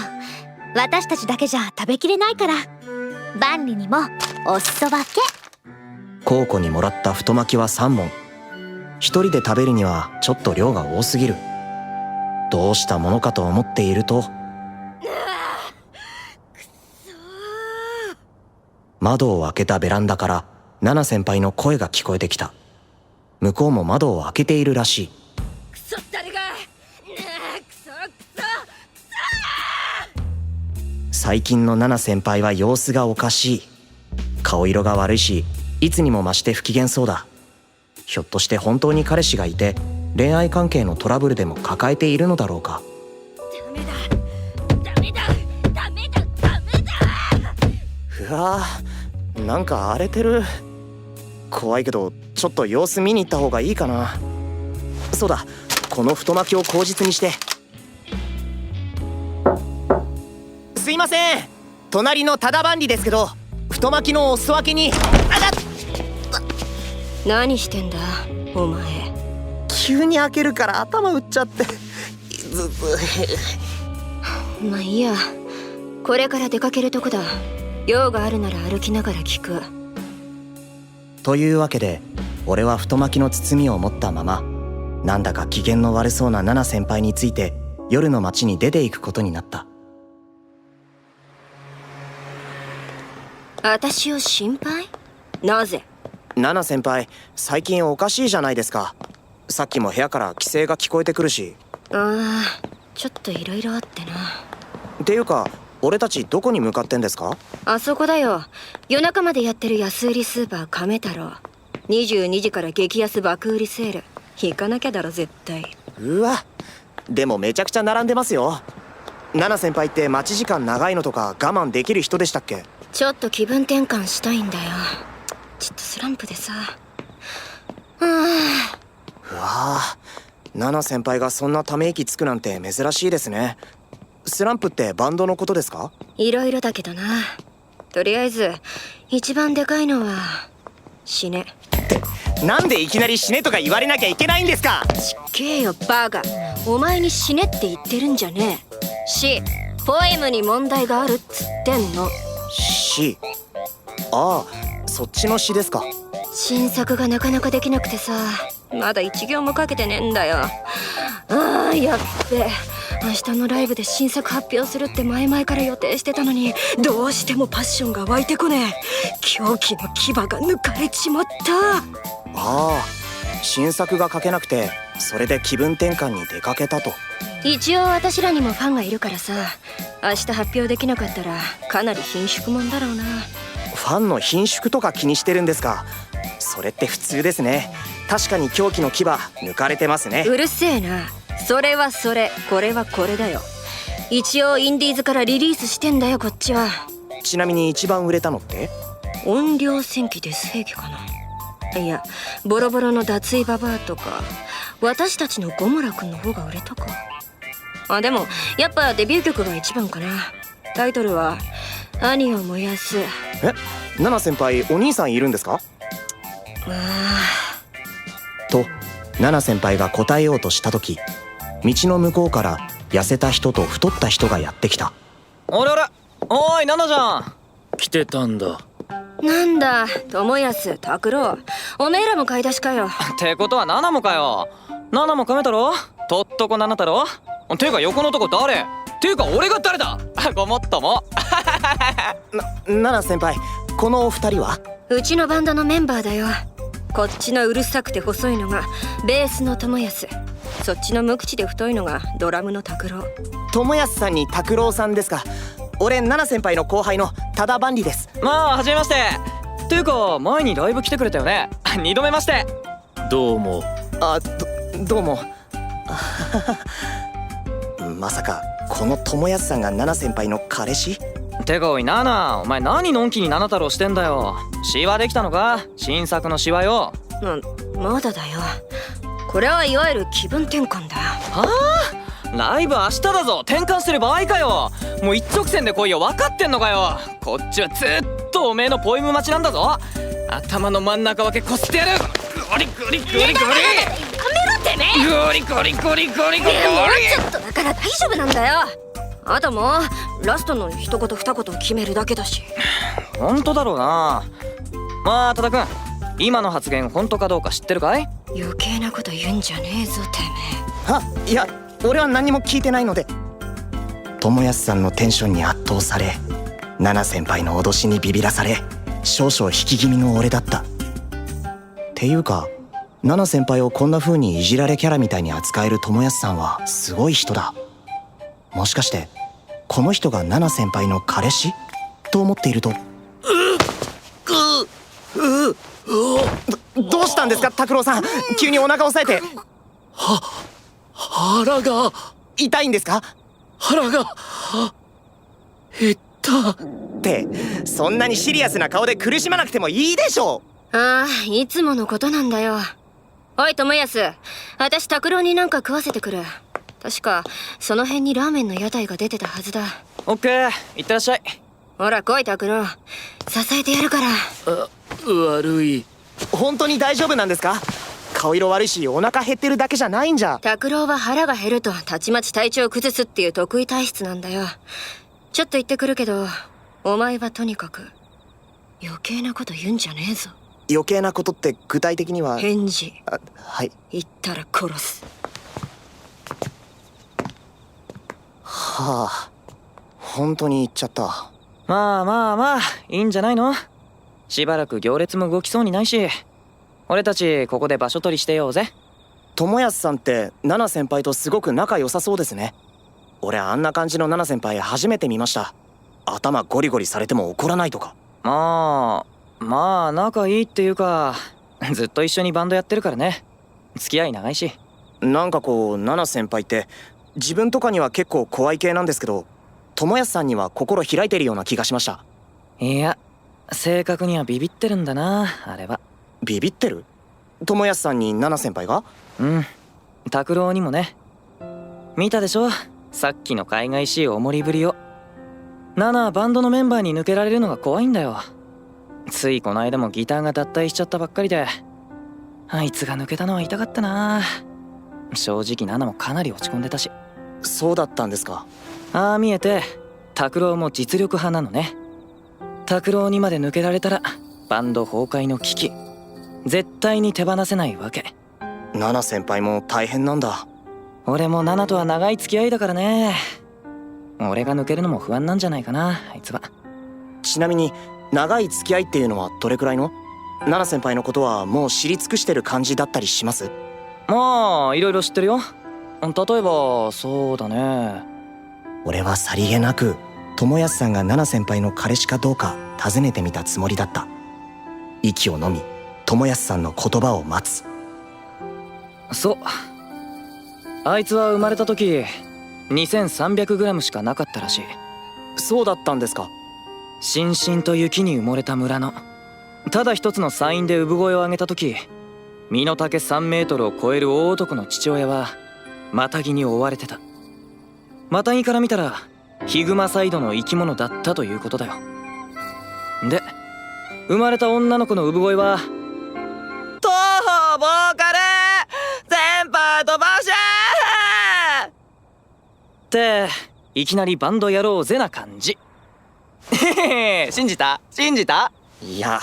私たちだけじゃ食べきれないから万里にもお裾分け。コウコにもらった太巻きは3本。一人で食べるにはちょっと量が多すぎる。どうしたものかと思っていると、窓を開けたベランダからナナ先輩の声が聞こえてきた。向こうも窓を開けているらしい。クソ誰が！クソクソ！最近のナナ先輩は様子がおかしい。顔色が悪いし、いつにも増して不機嫌そうだ。ひょっとして本当に彼氏がいて恋愛関係のトラブルでも抱えているのだろうか。ダメだダメだダメだダメだ。ふうわー、なんか荒れてる。怖いけどちょっと様子見に行った方がいいかな。そうだ、この太巻きを口実にして。すいません、隣のタダバンリですけど、太巻きのお裾分けに。あだっ、何してんだお前。急に開けるから頭打っちゃって。まあいいや、これから出かけるとこだ。用があるなら歩きながら聞く。というわけで俺は太巻きの包みを持ったまま、なんだか機嫌の悪そうなナナ先輩について夜の街に出ていくことになった。私を心配？なぜ？ナナ先輩、最近おかしいじゃないですか。さっきも部屋から規制が聞こえてくるし。ああ、ちょっといろいろあってな。っていうか俺たちどこに向かってんですか？あそこだよ。夜中までやってる安売りスーパー亀太郎。22時から激安爆売りセール。行かなきゃだろ絶対。うわ、でもめちゃくちゃ並んでますよ。ナナ先輩って待ち時間長いのとか我慢できる人でしたっけ？ちょっと気分転換したいんだよ。ちょっとスランプでさ。うわあ、ナナ先輩がそんなため息つくなんて珍しいですね。スランプってバンドのことですか？いろいろだけどな。とりあえず一番でかいのは死ね。ってなんでいきなり死ねとか言われなきゃいけないんですか？ちっけえよバカ。お前に死ねって言ってるんじゃねえ。死、ポエムに問題があるっつってんの。死、ああ、そっちの死ですか。新作がなかなかできなくてさ、まだ1行もかけてねえんだよ。ああ、やっべ。明日のライブで新作発表するって前々から予定してたのに、どうしてもパッションが湧いてこねえ。狂気の牙が抜かれちまった。ああ、新作が書けなくてそれで気分転換に出かけたと。一応私らにもファンがいるからさ、明日発表できなかったらかなり貧縮もんだろうな。ファンの貧縮とか気にしてるんですか？それって普通ですね。確かに狂気の牙抜かれてますね。うるせえな。それはそれ、これはこれだよ。一応インディーズからリリースしてんだよこっちは。ちなみに一番売れたのって？音量戦記デス兵器かな。いや、ボロボロの脱衣ババアとか私たちのゴムラ君の方が売れたか。あ、でもやっぱデビュー曲が一番かな。タイトルは兄を燃やす。ナナ先輩お兄さんいるんですか？とナナ先輩が答えようとした時、道の向こうから痩せた人と太った人がやってきた。あれあれ、おーいナナじゃん。来てたんだ。なんだ友安、拓郎、おめえらも買い出しかよ。ってことはナナもかよ。ナナも亀太郎、とっとこナナ太郎。ていうか横のとこ誰？ていうか俺が誰だ？ごもっとも。ナナ先輩、このお二人は？うちのバンドのメンバーだよ。こっちのうるさくて細いのがベースの友安、そっちの無口で太いのがドラムの拓郎。友安さんに拓郎さんですか？俺ナナ先輩の後輩の多田万里です。まあ初めまして。ていうか前にライブ来てくれたよね。2度目まして。どうも。あ、どうも。まさかこの友安さんがナナ先輩の彼氏？てかおいナナ、お前何のんきにナナ太郎してんだよ。シワできたのか？新作のシワよ。まだだよ。これはいわゆる気分転換だよ。はあ？ライブ明日だぞ。転換してる場合かよ。もう一直線で来いよ。分かってんのかよ。こっちはずっとおめえのポエム待ちなんだぞ。頭の真ん中分けこすってやる。ゴリゴリゴリゴリ。やめろてめえ。ゴリゴリゴリゴリゴリゴリ。もうちょっとだから大丈夫なんだよ。あともうラストの一言二言決めるだけだし。本当だろうな。まあ多田君、今の発言本当かどうか知ってるかい？余計なこと言うんじゃねえぞてめえ。いや俺は何も聞いてないので。友安さんのテンションに圧倒され、ナナ先輩の脅しにビビらされ、少々引き気味の俺だった。っていうかナナ先輩をこんな風にいじられキャラみたいに扱える友安さんはすごい人だ。もしかしてこの人がナナ先輩の彼氏と思っていると、どうしたんですか拓郎さん、急にお腹押さえて。腹が痛いんですか？腹が減った。ってそんなにシリアスな顔で苦しまなくてもいいでしょああ、いつものことなんだよ。おい、友安。私、拓郎になんか食わせてくる。確か、その辺にラーメンの屋台が出てたはずだ。オッケー、いってらっしゃい。ほら、来い、拓郎。支えてやるから。悪い。本当に大丈夫なんですか？顔色悪いしお腹減ってるだけじゃないんじゃ。拓郎は腹が減るとたちまち体調崩すっていう得意体質なんだよ。ちょっと言ってくるけど、お前はとにかく余計なこと言うんじゃねえぞ。余計なことって具体的には？返事。はい。言ったら殺す。はあ、本当に言っちゃった。まあまあまあ、いいんじゃないの？しばらく行列も動きそうにないし、俺たちここで場所取りしてようぜ。友安さんってナナ先輩とすごく仲良さそうですね。俺あんな感じのナナ先輩初めて見ました。頭ゴリゴリされても怒らないとか。まあ仲いいっていうか、ずっと一緒にバンドやってるからね。付き合い長いし。なんかこうナナ先輩って自分とかには結構怖い系なんですけど、友安さんには心開いてるような気がしました。いや、正確にはビビってるんだな、あれは。ビビってる？友安さんにナナ先輩が？うん、拓郎にもね。見たでしょ、さっきの海外しいおもりぶりを。ナナはバンドのメンバーに抜けられるのが怖いんだよ。ついこの間もギターが脱退しちゃったばっかりで、あいつが抜けたのは痛かったな。正直ナナもかなり落ち込んでたし。そうだったんですか。ああ見えて拓郎も実力派なのね。拓郎にまで抜けられたらバンド崩壊の危機、絶対に手放せないわけ。ナナ先輩も大変なんだ。俺もナナとは長い付き合いだからね。俺が抜けるのも不安なんじゃないかな、あいつは。ちなみに長い付き合いっていうのはどれくらいの？ナナ先輩のことはもう知り尽くしてる感じだったりします？まあいろいろ知ってるよ。例えばそうだね。俺はさりげなく友安さんがナナ先輩の彼氏かどうか尋ねてみたつもりだった。息をのみ友安さんの言葉を待つ。そう、あいつは生まれた時 2300g しかなかったらしい。そうだったんですか。しんしんと雪に埋もれた村のただ一つの山陰で産声を上げた時、身の丈3メートルを超える大男の父親はマタギに追われてた。マタギから見たらヒグマサイドの生き物だったということだよ。で生まれた女の子の産声は東方ボーカル先輩飛ばしっていきなりバンドやろうぜな感じ。信じた？いや、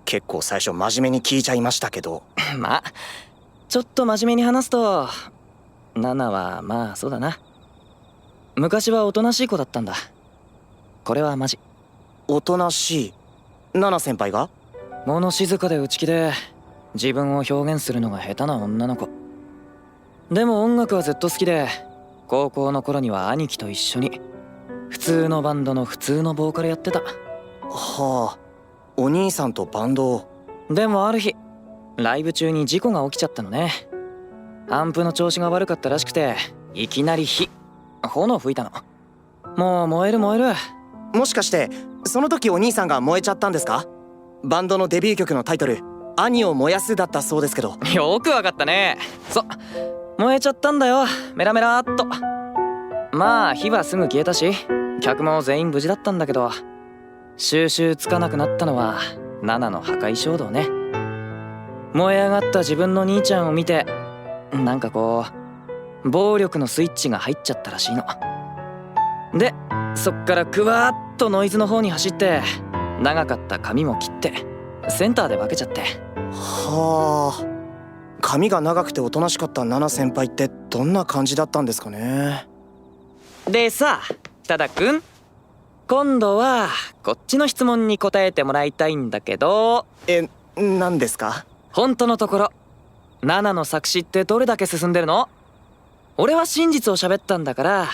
結構最初真面目に聞いちゃいましたけど。まあちょっと真面目に話すと、ナナはまあそうだな、昔はおとなしい子だったんだ。これはマジ。おとなしい？ナナ先輩が？物静かで内気で自分を表現するのが下手な女の子。でも音楽はずっと好きで、高校の頃には兄貴と一緒に普通のバンドの普通のボーカルやってた。はあ、お兄さんとバンドを。でもある日ライブ中に事故が起きちゃったのね。アンプの調子が悪かったらしくて、いきなり炎吹いたの。もう燃える。もしかしてその時お兄さんが燃えちゃったんですか？バンドのデビュー曲のタイトル「兄を燃やす」だったそうですけど。よくわかったね。燃えちゃったんだよ、メラメラっと。まあ火はすぐ消えたし客も全員無事だったんだけど、収拾つかなくなったのはナナの破壊衝動ね。燃え上がった自分の兄ちゃんを見て、なんかこう暴力のスイッチが入っちゃったらしいので、そっからクワーッとノイズの方に走って、長かった髪も切ってセンターで分けちゃって。はあ、髪が長くておとなしかったナナ先輩ってどんな感じだったんですかね。でさ、多田くん、今度はこっちの質問に答えてもらいたいんだけど。何ですか？本当のところナナの作詞ってどれだけ進んでるの？俺は真実を喋ったんだから、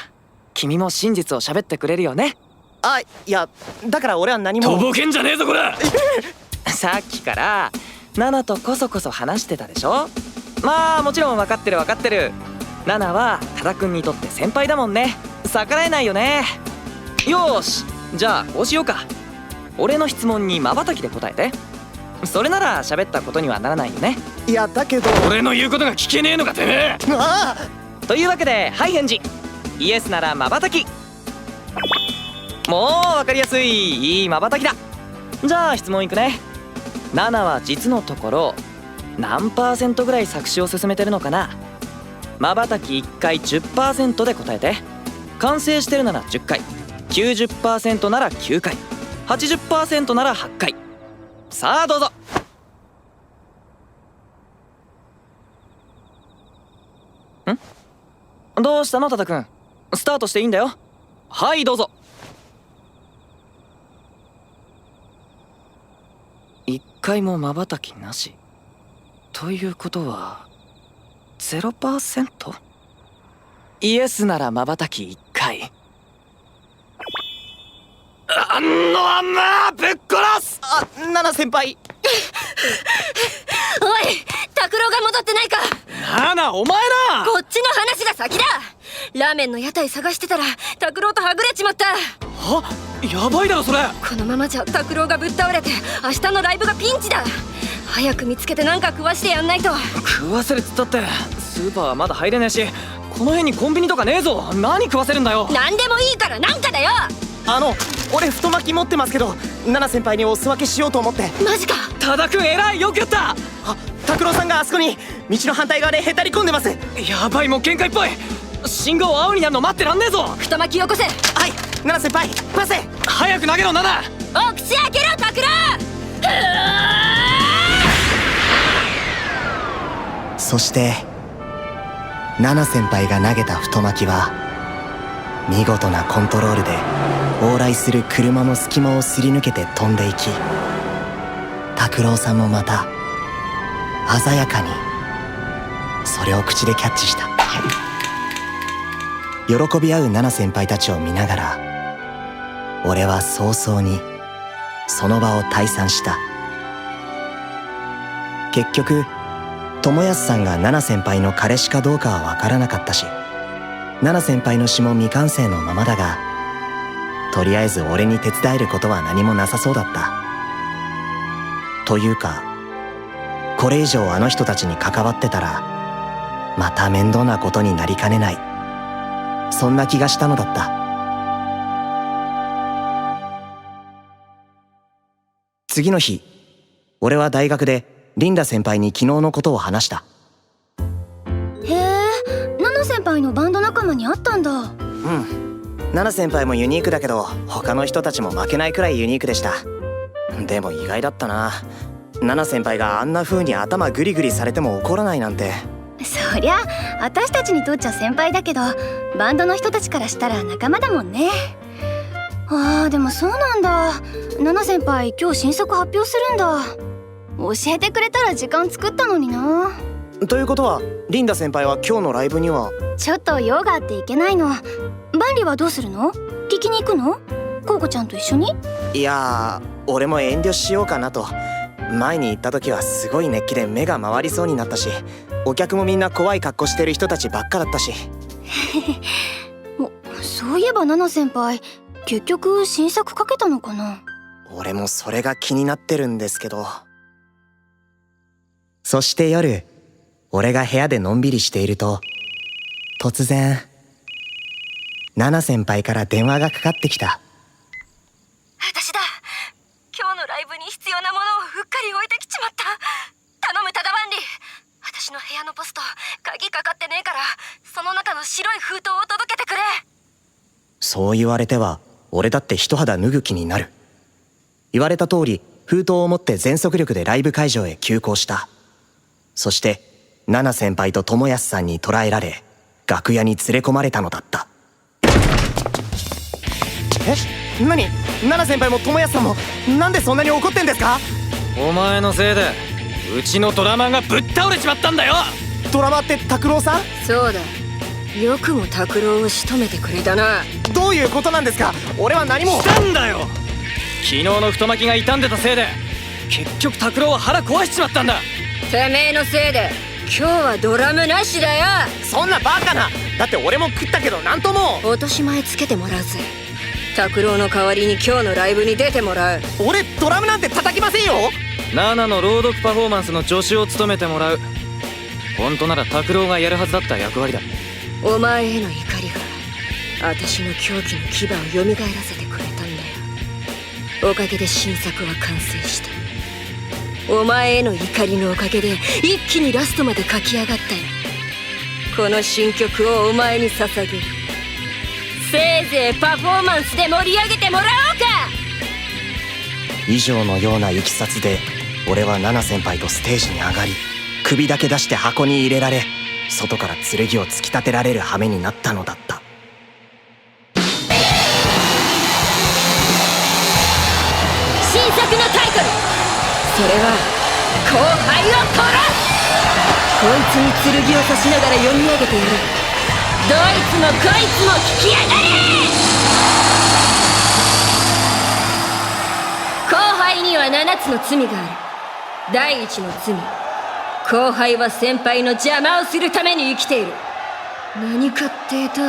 君も真実を喋ってくれるよね。あ、いや、だから俺は何も。とぼけんじゃねえぞこら。さっきからナナとこそこそ話してたでしょ。まあもちろん分かってる。ナナは多田くんにとって先輩だもんね。逆らえないよね。よーし、じゃあこうしようか。俺の質問に瞬きで答えて。それなら喋ったことにはならないよね。いやだけど。俺の言うことが聞けねえのかてめえ。あというわけではい返事。イエスなら瞬き。もう分かりやすい、いい瞬きだ。じゃあ質問いくね。ナナは実のところ何%ぐらい作詞を進めてるのかな。瞬き1回 10% で答えて。完成してるなら10回、 90% なら9回、 80% なら8回。さあどうぞ。どうしたのタタくん。スタートしていいんだよ。はいどうぞ。1回も瞬きなしということは 0%？ イエスなら瞬き1回。あんなぶっ殺す。ナナ先輩。おい、拓郎が戻ってないか。ナナお前な。こっちの話が先だ。ラーメンの屋台探してたら拓郎とはぐれちまった。は、やばいだろそれ。このままじゃ拓郎がぶっ倒れて明日のライブがピンチだ。早く見つけて何か食わしてやんないと。食わせるっつったってスーパーはまだ入れねえし、この辺にコンビニとかねえぞ。何食わせるんだよ。何でもいいからなんかだよ。俺太巻き持ってますけど、ナナ先輩にお裾分けしようと思って。マジか。多田くん偉い、よくやった。拓郎さんがあそこに道の反対側でへたり込んでます。やばい、もう限界っぽい。信号青になるの待ってらんねえぞ。太巻きよこせ。はい、ナナ先輩パス。早く投げろナナ。お口開けろ拓郎。そしてナナ先輩が投げた太巻きは見事なコントロールで往来する車の隙間をすり抜けて飛んでいき、拓郎さんもまた鮮やかにそれを口でキャッチした。喜び合うナナ先輩たちを見ながら俺は早々にその場を退散した。結局友康さんがナナ先輩の彼氏かどうかは分からなかったし、ナナ先輩の詩も未完成のままだが、とりあえず俺に手伝えることは何もなさそうだった。というかこれ以上あの人たちに関わってたらまた面倒なことになりかねない、そんな気がしたのだった。次の日、俺は大学でリンダ先輩に昨日のことを話した。へえ、ナナ先輩のバンド仲間に会ったんだ。うん、ナナ先輩もユニークだけど他の人たちも負けないくらいユニークでした。でも意外だったな、ナナ先輩があんな風に頭グリグリされても怒らないなんて。そりゃ私たちにとっちゃ先輩だけど、バンドの人たちからしたら仲間だもんね。でもそうなんだ。ナナ先輩今日新作発表するんだ。教えてくれたら時間作ったのにな。ということはリンダ先輩は今日のライブには。ちょっと用があって行けないの。バンリはどうするの？聞きに行くの？コウコちゃんと一緒に？いや俺も遠慮しようかなと。前に行った時はすごい熱気で目が回りそうになったし、お客もみんな怖い格好してる人たちばっかだったし。そういえばナナ先輩結局新作かけたのかな？俺もそれが気になってるんですけど。そして夜、俺が部屋でのんびりしていると突然ナナ先輩から電話がかかってきた。私だ。今日のライブに必要なものをうっかり置いてきちまった。頼むタダバンリ。私の部屋のポスト鍵かかってねえから、その中の白い封筒を届けてくれ。そう言われては俺だって一肌脱ぐ気になる。言われた通り封筒を持って全速力でライブ会場へ急行した。そしてナナ先輩と友康さんに捕らえられ楽屋に連れ込まれたのだった。何？ナナ先輩も友康さんもなんでそんなに怒ってんですか？お前のせいでうちのドラマーがぶっ倒れちまったんだよ。ドラマって拓郎さん？そうだ。よくも拓郎を仕留めてくれたな。どういうことなんですか？俺は何も。したんだよ。昨日の太巻きが傷んでたせいで結局拓郎は腹壊しちまったんだ。てめえのせいで今日はドラムなしだよ。そんなバカな。だって俺も食ったけどなんとも。落とし前つけてもらうぜ。拓郎の代わりに今日のライブに出てもらう。俺ドラムなんて叩きませんよ。ナナの朗読パフォーマンスの助手を務めてもらう。本当なら拓郎がやるはずだった役割だ。お前への怒りが私の狂気の牙を蘇らせてくれたんだよ。おかげで新作は完成した。お前への怒りのおかげで一気にラストまで書き上がったよ。この新曲をお前に捧げる。せいぜいパフォーマンスで盛り上げてもらおうか。以上のようないきさつで俺はナナ先輩とステージに上がり、首だけ出して箱に入れられ、外から剣を突き立てられる羽目になったのだった。新作のタイトル、それは後輩を殺す。こいつに剣を刺しながら読み上げてやる。どいつもこいつも聞きやがれ。後輩には7つの罪がある。第一の罪、後輩は先輩の邪魔をするために生きている。何かっていうと、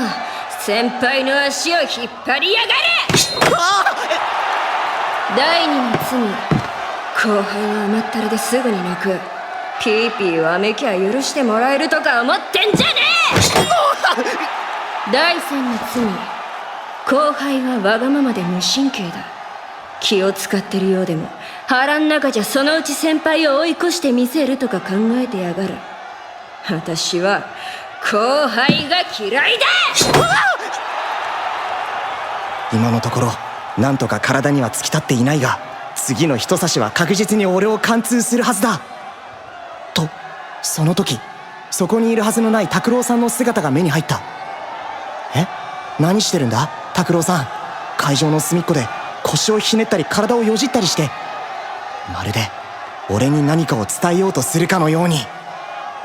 先輩の足を引っ張りやがれ。第二の罪、後輩は甘ったれですぐに泣く。ピーピーわめきゃ許してもらえるとか思ってんじゃねえ。第三の罪、後輩はわがままで無神経だ。気を使ってるようでも腹ん中じゃそのうち先輩を追い越してみせるとか考えてやがる。私は後輩が嫌いだ。今のところなんとか体には突き立っていないが、次の一差しは確実に俺を貫通するはずだ。とその時、そこにいるはずのない拓郎さんの姿が目に入った。え、何してるんだ拓郎さん。会場の隅っこで腰をひねったり体をよじったりして、まるで俺に何かを伝えようとするかのように。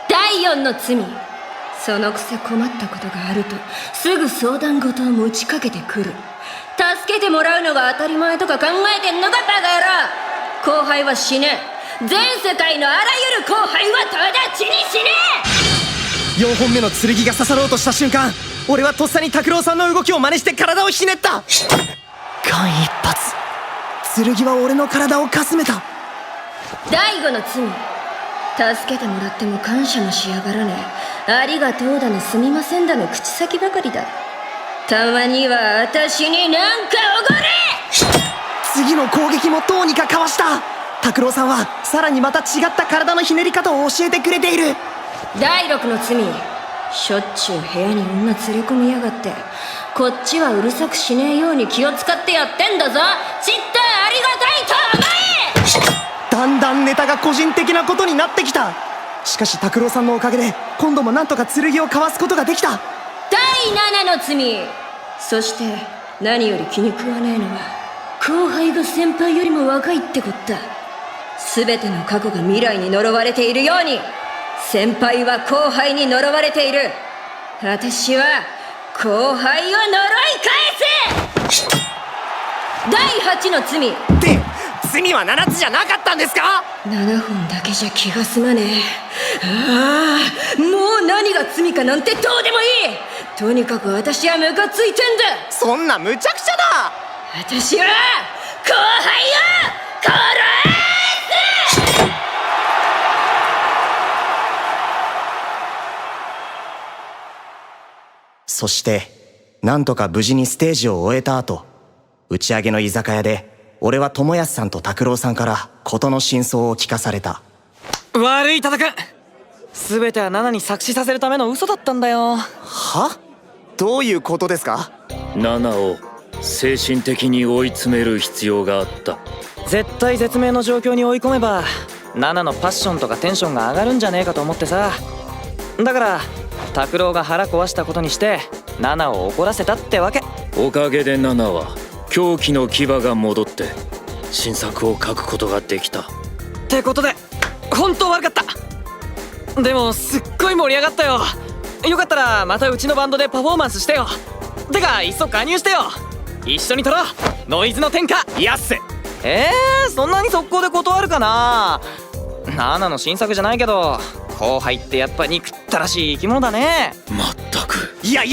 第4の罪、そのくせ困ったことがあるとすぐ相談事を持ちかけてくる。助けてもらうのが当たり前とか考えてんのかバカ野郎。後輩は死ね。全世界のあらゆる後輩は直ちに死ね。4本目の剣が刺さろうとした瞬間、俺はとっさに拓郎さんの動きを真似して体をひねった。間一髪、剣は俺の体をかすめた。第5の罪、助けてもらっても感謝もしやがらねえ。ありがとうだのすみませんだの口先ばかりだ。たまには私になんかおごれ。次の攻撃もどうにかかわした。拓郎さんはさらにまた違った体のひねり方を教えてくれている。第6の罪、しょっちゅう部屋に女連れ込みやがって、こっちはうるさくしねえように気を使ってやってんだぞ。ちったありがたいと思え。だんだんネタが個人的なことになってきた。しかし拓郎さんのおかげで今度もなんとか剣をかわすことができた。第7の罪、そして何より気に食わねえのは後輩が先輩よりも若いってこった。全ての過去が未来に呪われているように、先輩は後輩に呪われている。私は後輩を呪い返す。第8の罪って罪は7つじゃなかったんですか。7本だけじゃ気が済まねえ。ああ、もう何が罪かなんてどうでもいい。とにかく私はムカついてんだ。そんな無茶苦茶だ。私は後輩を殺す。そしてなんとか無事にステージを終えた後、打ち上げの居酒屋で俺は友安さんと拓郎さんから事の真相を聞かされた。悪い叩く。全てはナナに作詞させるための嘘だったんだよ。は？どういうことですか？ナナを精神的に追い詰める必要があった。絶対絶命の状況に追い込めばナナのパッションとかテンションが上がるんじゃねえかと思ってさ。だから拓郎が腹壊したことにしてナナを怒らせたってわけ。おかげでナナは狂気の牙が戻って新作を書くことができた。ってことで本当悪かった。でもすっごい盛り上がったよ。よかったらまたうちのバンドでパフォーマンスしてよ。てかいっそ加入してよ。一緒に撮ろう、ノイズの天下。やっせ。そんなに速攻で断るかな。ナナの新作じゃないけど後輩ってやっぱ憎ったらしい生き物だね。まったく。いや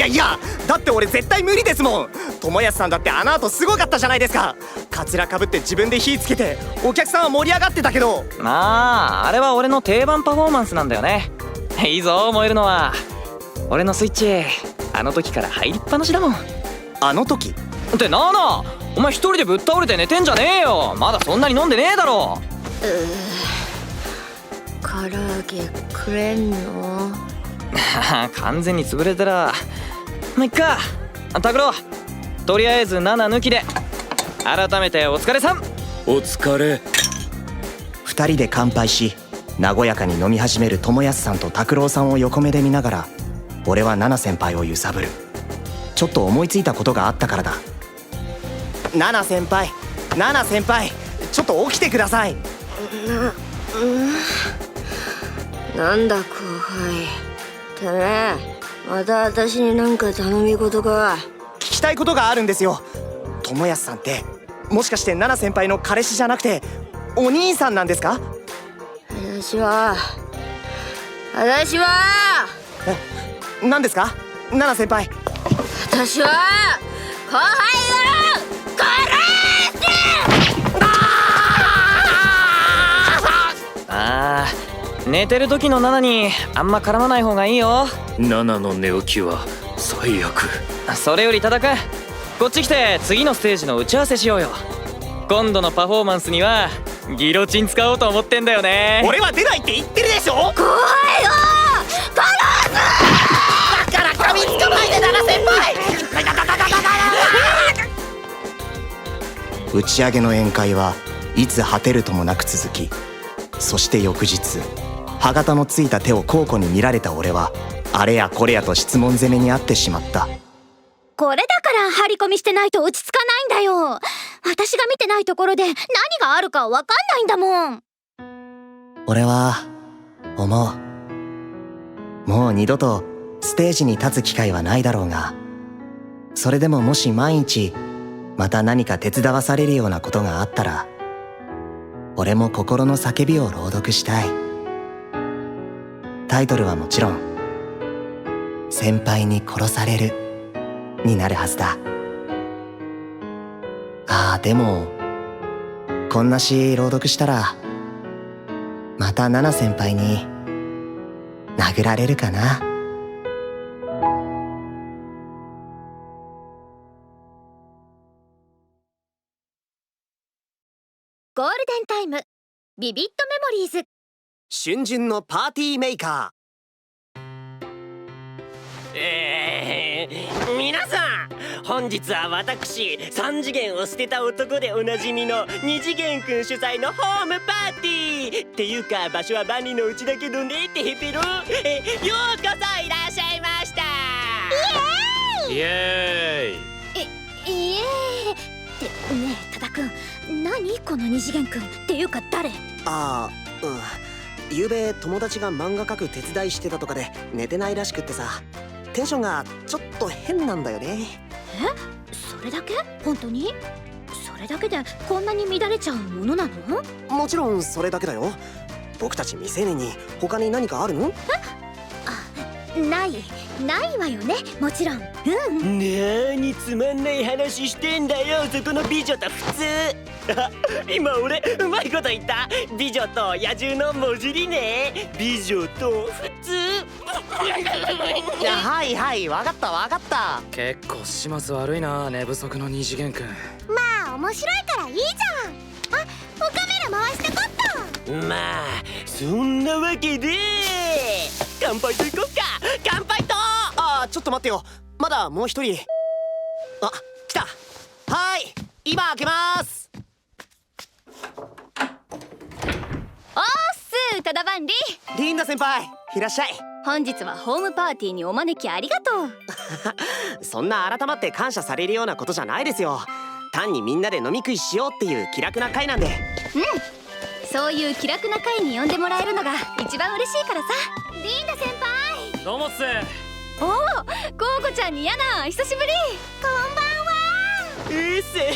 だって俺絶対無理ですもん。友安さんだってあの後すごかったじゃないですか。カツラかぶって自分で火つけてお客さんは盛り上がってたけど。まああれは俺の定番パフォーマンスなんだよね。いいぞ燃えるのは。俺のスイッチあの時から入りっぱなしだもん。あの時ってなあなあ、お前一人でぶっ倒れて寝てんじゃねえよ。まだそんなに飲んでねえだろ。唐揚げくれんの？完全に潰れたらまあいっか。拓郎とりあえず7抜きで。改めてお疲れさん。お疲れ。2人で乾杯し和やかに飲み始める友安さんと拓郎さんを横目で見ながら、俺はナナ先輩を揺さぶる。ちょっと思いついたことがあったからだ。ナナ先輩、ナナ先輩、ちょっと起きてください。なんだ後輩、てめえまた私になんか頼み事か？聞きたいことがあるんですよ。友安さんってもしかしてナナ先輩の彼氏じゃなくてお兄さんなんですか？私は何ですかナナ先輩。私は後輩を殺す！あー、寝てる時の7にあんま絡まない方がいいよ。7の寝起きは最悪。それより多田くん、こっち来て次のステージの打ち合わせしようよ。今度のパフォーマンスにはギロチン使おうと思ってんだよね。俺は出ないって言ってるでしょ。後輩を殺す！だから髪つかないでナナ先輩。打ち上げの宴会はいつ果てるともなく続き、そして翌日歯型のついた手を孝子に見られた俺はあれやこれやと質問攻めにあってしまった。これだから張り込みしてないと落ち着かないんだよ。私が見てないところで何があるかわかんないんだもん。俺は思う。もう二度とステージに立つ機会はないだろうが、それでももし万一また何か手伝わされるようなことがあったら、俺も心の叫びを朗読したい。タイトルはもちろん「先輩に殺される」になるはずだ。ああ、でもこんな詩朗読したらまたナナ先輩に殴られるかな。ゴールデンタイムビビットメモリーズ。春巡のパーティーメーカ皆さん、本日は私3次元を捨てた男でおなじみの2次元くん主催のホームパーティーっていうか、場所はバニーのうちだけどねってへぺろ。ようこそいらっしゃいました。イエーイ。イエーイってねえ多田くん、何この二次元くんっていうか誰？ああ、昨べ友達が漫画描く手伝いしてたとかで寝てないらしくってさ、テンションがちょっと変なんだよね。それだけ？本当に？それだけでこんなに乱れちゃうものなの？もちろんそれだけだよ。僕たち未成年に他に何かあるの？ないわよね、もちろん。なーにつまんない話してんだよ、そこの美女と普通。あ、今俺うまいこと言った。美女と野獣のもじりね。美女と普通。はいはい、わかったわかった。結構始末悪いな、寝不足の二次元くん。まあ面白いからいいじゃん。あ、おカメラ回してこっと。まあそんなわけで乾杯といこっか。乾杯と。あ、ちょっと待ってよ、まだもう一人。あ、来た。はい、今開けます。おーっす、ただばんり。リンダ先輩、いらっしゃい。本日はホームパーティーにお招きありがとう。そんな改まって感謝されるようなことじゃないですよ。単にみんなで飲み食いしようっていう気楽な会なんで。そういう気楽な会に呼んでもらえるのが一番嬉しいからさ。リンダ先輩。どうもっす。おお、コウコちゃんにやな、久しぶり。こんばんは。うっせ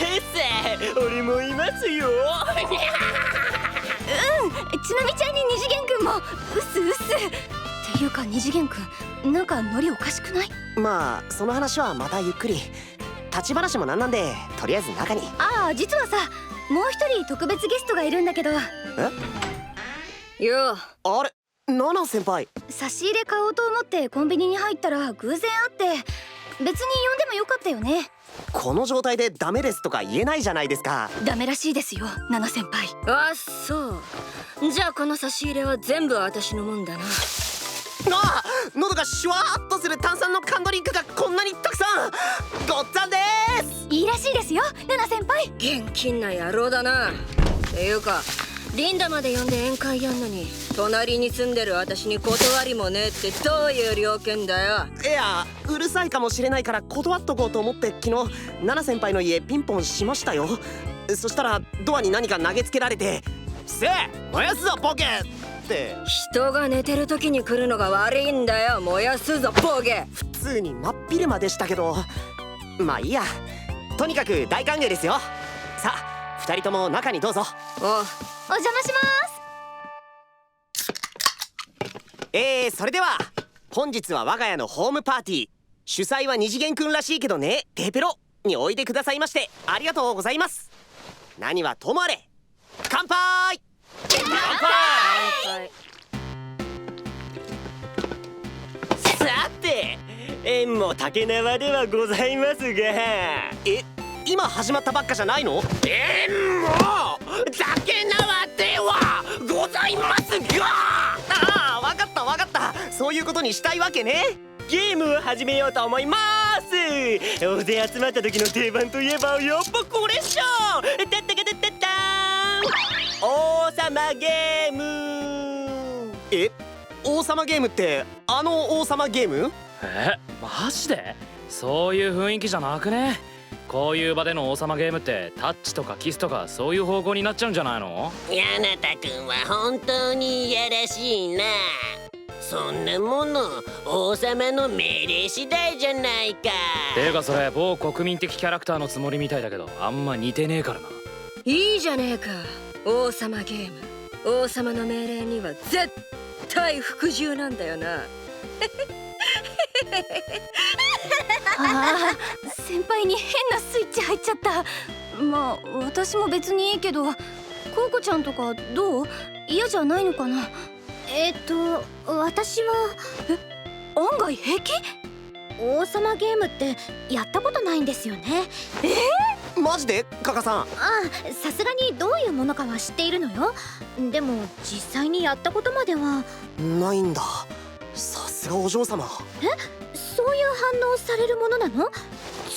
俺もいますよ。ちなみちゃんに二次元くんもうっすうっす。っていうか二次元くん、なんかノリおかしくない？まあその話はまたゆっくり。立ち話もなんなんで、とりあえず中に。ああ、実はさ、もう一人特別ゲストがいるんだけど。よう。あれ、ナナ先輩。差し入れ買おうと思ってコンビニに入ったら偶然会って、別に呼んでもよかったよね。この状態でダメですとか言えないじゃないですか。ダメらしいですよ、ナナ先輩。あ、そう。じゃあこの差し入れは全部私のもんだな。あ、喉がシュワーっとする炭酸の缶ドリンクがこんなにたくさん。ごっつぁんでーす。いいらしいですよ、ナナ先輩。現金な野郎だな。っていうかリンダまで呼んで宴会やんのに隣に住んでる私に断りもねえってどういう了見だよ。いや、うるさいかもしれないから断っとこうと思って昨日ナナ先輩の家ピンポンしましたよ。そしたらドアに何か投げつけられて「せえ燃やすぞボケ!」って。人が寝てる時に来るのが悪いんだよ。燃やすぞボケ。普通に真っ昼間でしたけど、まあいいや。とにかく大歓迎ですよ。さあ2人とも中にどうぞ。お邪魔します。それでは本日は我が家のホームパーティー、主催は二次元くんらしいけどね、テーペロにおいでくださいましてありがとうございます。何はともあれ乾杯。乾杯。さて、縁も竹縄ではございますが、今始まったばっかじゃないの？縁も竹縄ではございますが。ああ、わかったわかった、そういうことにしたいわけね。ゲームを始めようと思います。大勢集まった時の定番といえばやっぱこれっしょ。たったかたったったーん、王様ゲーム。王様ゲームってあの王様ゲーム？マジで？そういう雰囲気じゃなくね？こういう場での王様ゲームってタッチとかキスとかそういう方向になっちゃうんじゃないの？やなたくんは本当にいやらしいな。そんなもの王様の命令次第じゃないか。ていうかそれ某国民的キャラクターのつもりみたいだけど、あんま似てねえからな。いいじゃねえか、王様ゲーム。王様の命令には絶対服従なんだよな。ああ、先輩に変なスイッチ入っちゃった。まあ私も別にいいけど、コウコちゃんとかどう？嫌じゃないのかな？私は案外平気？王様ゲームってやったことないんですよね。マジでカカさん？ああ、さすがにどういうものかは知っているのよ。でも実際にやったことまではないんだ。さすがお嬢様。そういう反応されるものなの？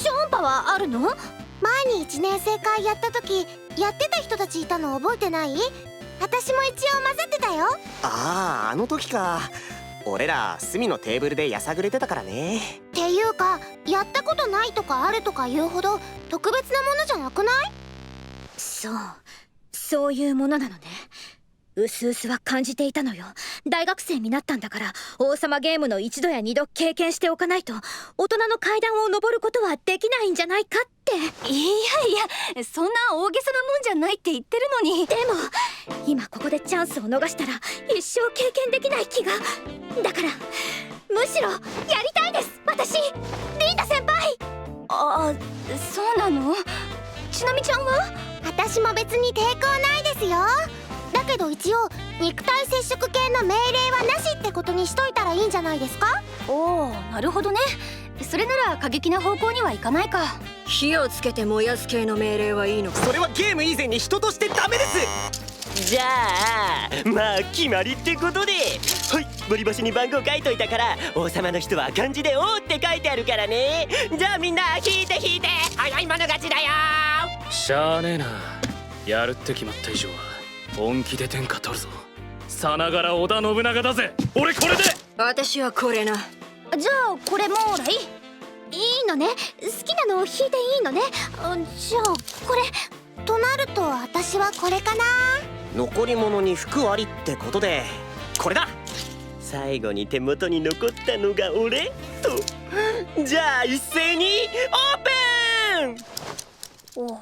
超音波はあるの？前に1年生会やった時やってた人たちいたの覚えてない？私も一応混ざってたよ。ああ、あの時か。俺ら隅のテーブルでやさぐれてたからね。っていうかやったことないとかあるとか言うほど特別なものじゃなくない？そういうものなのね。うすうすは感じていたのよ。大学生になったんだから王様ゲームの一度や二度経験しておかないと大人の階段を上ることはできないんじゃないかって。いや、そんな大げさなもんじゃないって言ってるのに。でも今ここでチャンスを逃したら一生経験できない気が。だからむしろやりたいです、私。リンダ先輩。ああ、そうなの？ちなみちゃんは？私も別に抵抗ないですよ。だけど一応肉体接触系の命令はなしってことにしといたらいいんじゃないですか？おお、なるほどね。それなら過激な方向にはいかないか。火をつけて燃やす系の命令はいいのか？それはゲーム以前に人としてダメです。じゃあまあ決まりってことで、はい、割り箸に番号書いといたから、王様の人は漢字で「王」って書いてあるからね。じゃあみんな引いて引いて、早い者勝ちだよ。しゃあねえな。やるって決まった以上は本気で天下取るぞ。さながら織田信長だぜ。俺これで。私はこれな。じゃあこれもらいいいのね。好きなのを引いていいのね。じゃあこれとなると私はこれかな。残り物に服ありってことでこれだ。最後に手元に残ったのが俺と。じゃあ一斉にオープン。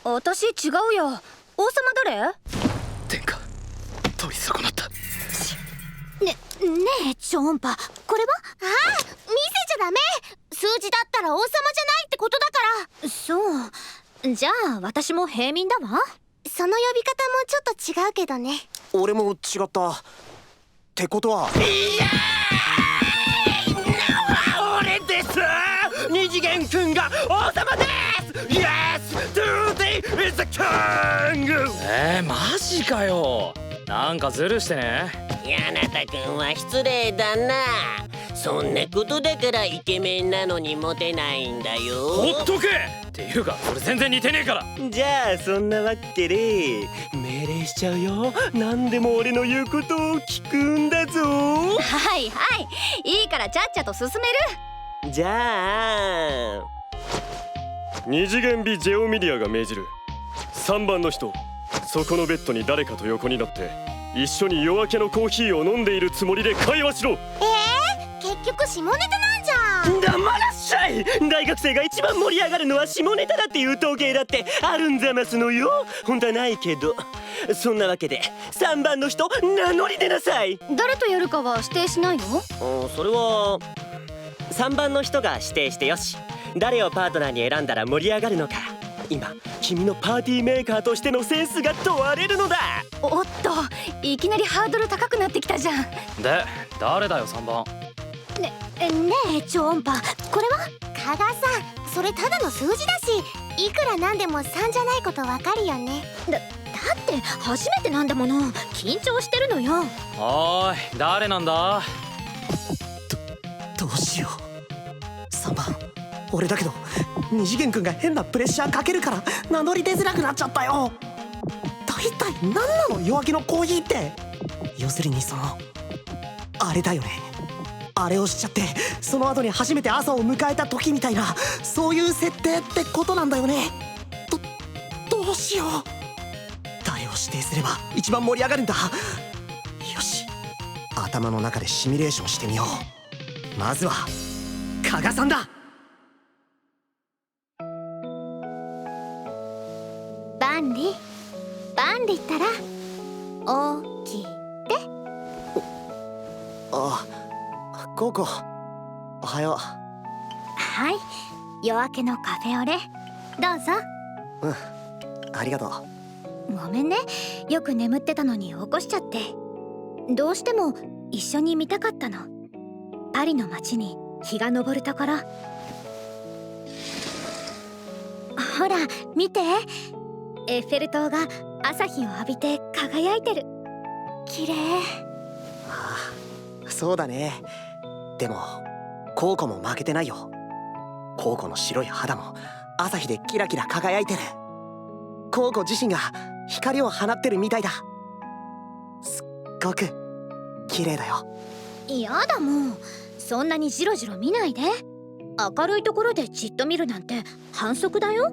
私違うよ。王様誰？天下取り損なった。ねえ超音波、これは？ああ、見せちゃダメ。数字だったら王様じゃないってことだから。そうじゃあ私も平民だわ。その呼び方もちょっと違うけどね。俺も違ったってことは。俺です。二次元くんが王様です。 Yes! Today is the king! マジかよ。なんかズルしてね。柳田くんは失礼だな。そんなことだからイケメンなのにモテないんだよ。ほっとけっていうかそれ全然似てねえから。じゃあそんなわけで命令しちゃうよ。何でも俺の言うことを聞くんだぞ。はいはいいいからちゃっちゃと進める。じゃあ二次元美ジェオミディアが命じる。3番の人、そこのベッドに誰かと横になって一緒に夜明けのコーヒーを飲んでいるつもりで会話しろ。結局下ネタなんじゃん。黙らっしゃい。大学生が一番盛り上がるのは下ネタだっていう統計だってあるんざますのよ。本当はないけど。そんなわけで3番の人名乗り出なさい。誰とやるかは指定しないの？それは3番の人が指定してよし。誰をパートナーに選んだら盛り上がるのか、今君のパーティーメーカーとしてのセンスが問われるのだ。おっといきなりハードル高くなってきたじゃん。で誰だよ3番。ねえ超音波、これは加賀さん、それただの数字だし、いくらなんでも3じゃないことわかるよね。だって初めてなんだもの。緊張してるのよ。おーい誰なんだ。どうしよう。3番俺だけど二次元くんが変なプレッシャーかけるから名乗り出づらくなっちゃったよ。大体何なの夜明けのコーヒーって。要するにあれだよね。あれをしちゃってその後に初めて朝を迎えた時みたいな、そういう設定ってことなんだよね。どうしよう。誰を指定すれば一番盛り上がるんだ。よし、頭の中でシミュレーションしてみよう。まずは加賀さんだ。バンリったら起きて。コウコおはよはい夜明けのカフェオレどうぞ。ありがとう。ごめんね、よく眠ってたのに起こしちゃって。どうしても一緒に見たかったの。パリの街に日が昇るところ。ほら見て、エッフェル塔が朝日を浴びて輝いてる。綺麗。そうだね。でもコウコも負けてないよ。コウコの白い肌も朝日でキラキラ輝いてる。コウコ自身が光を放ってるみたいだ。すっごく綺麗だよ。やだもう、そんなにジロジロ見ないで。明るいところでじっと見るなんて反則だよ。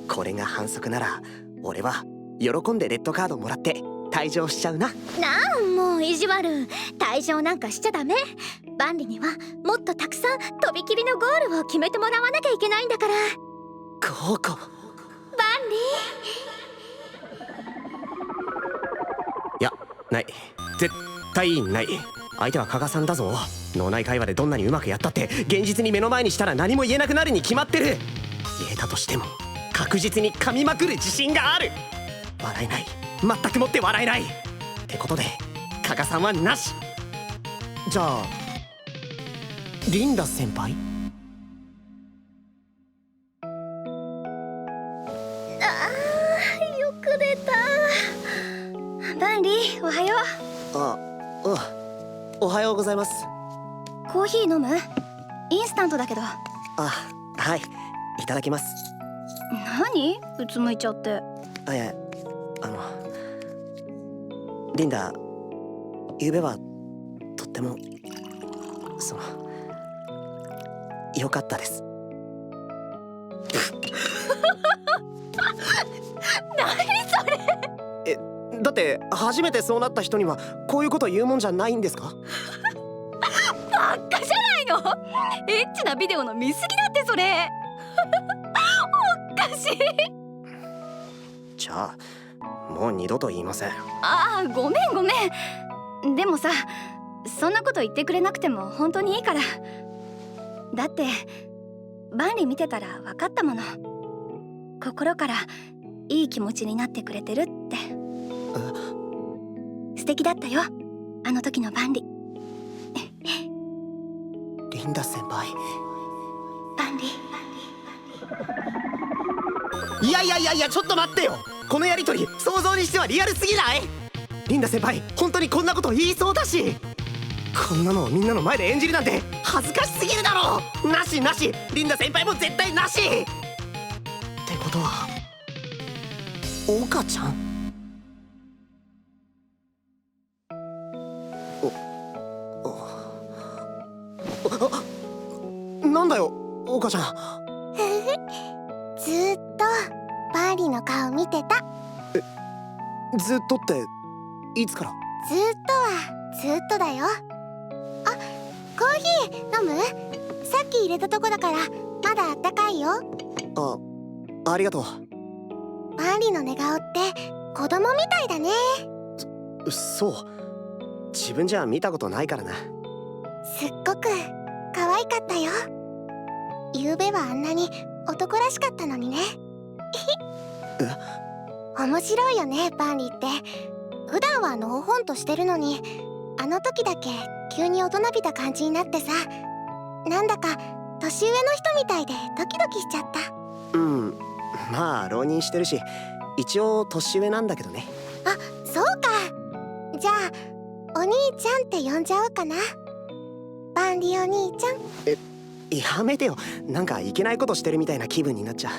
これが反則なら俺は喜んでレッドカードもらって退場しちゃうな。もう意地悪。退場なんかしちゃダメ。バンリにはもっとたくさんとびきりのゴールを決めてもらわなきゃいけないんだから。コウコ。バンリいや、ない絶対ない。相手は加賀さんだぞ。脳内会話でどんなにうまくやったって現実に目の前にしたら何も言えなくなるに決まってる。言えたとしても確実に噛みまくる自信がある。笑えない、全くもって笑えないってことで加賀さんはなし。じゃあリンダ先輩。よく出た。バンリーおはよおはようございます。う。コーヒー飲む？インスタントだけど。はい、いただきます。何？うつむいちゃって。いや、リンダ、ゆうべはとっても良かったです。何それ。だって初めてそうなった人にはこういうこと言うもんじゃないんですか？ばっかじゃないの。エッチなビデオの見過ぎだってそれ。おかしい。じゃあもう二度と言いません。ごめん。でもさ、そんなこと言ってくれなくても本当にいいから。だって万里見てたら分かったもの。心からいい気持ちになってくれてるって。素敵だったよ、あの時の万里。リンダ先輩。万里。いやちょっと待ってよ。このやりとり想像にしてはリアルすぎない？リンダ先輩本当にこんなこと言いそうだし、こんなのをみんなの前で演じるなんて恥ずかしすぎるだろう。なしリンダ先輩も絶対なしってことは岡ちゃん？なんだよ岡ちゃん。ずーっとバーリーの顔見てた。ずっとっていつから？ずーっとはずーっとだよ。あ、コーヒー飲む？さっき入れたとこだからまだあったかいよ。ありがとう。バーリーの寝顔って子供みたいだね。そう、自分じゃ見たことないからな。すっごく可愛かったよ。昨べはあんなに男らしかったのにね。面白いよねバーリーって。普段はのほほんとしてるのに、あの時だけ急に大人びた感じになってさ、なんだか年上の人みたいでドキドキしちゃった。まあ浪人してるし一応年上なんだけどね。あ、そうか。じゃあお兄ちゃんって呼んじゃおうかな。バンリお兄ちゃん。やめてよ、なんかいけないことしてるみたいな気分になっちゃう。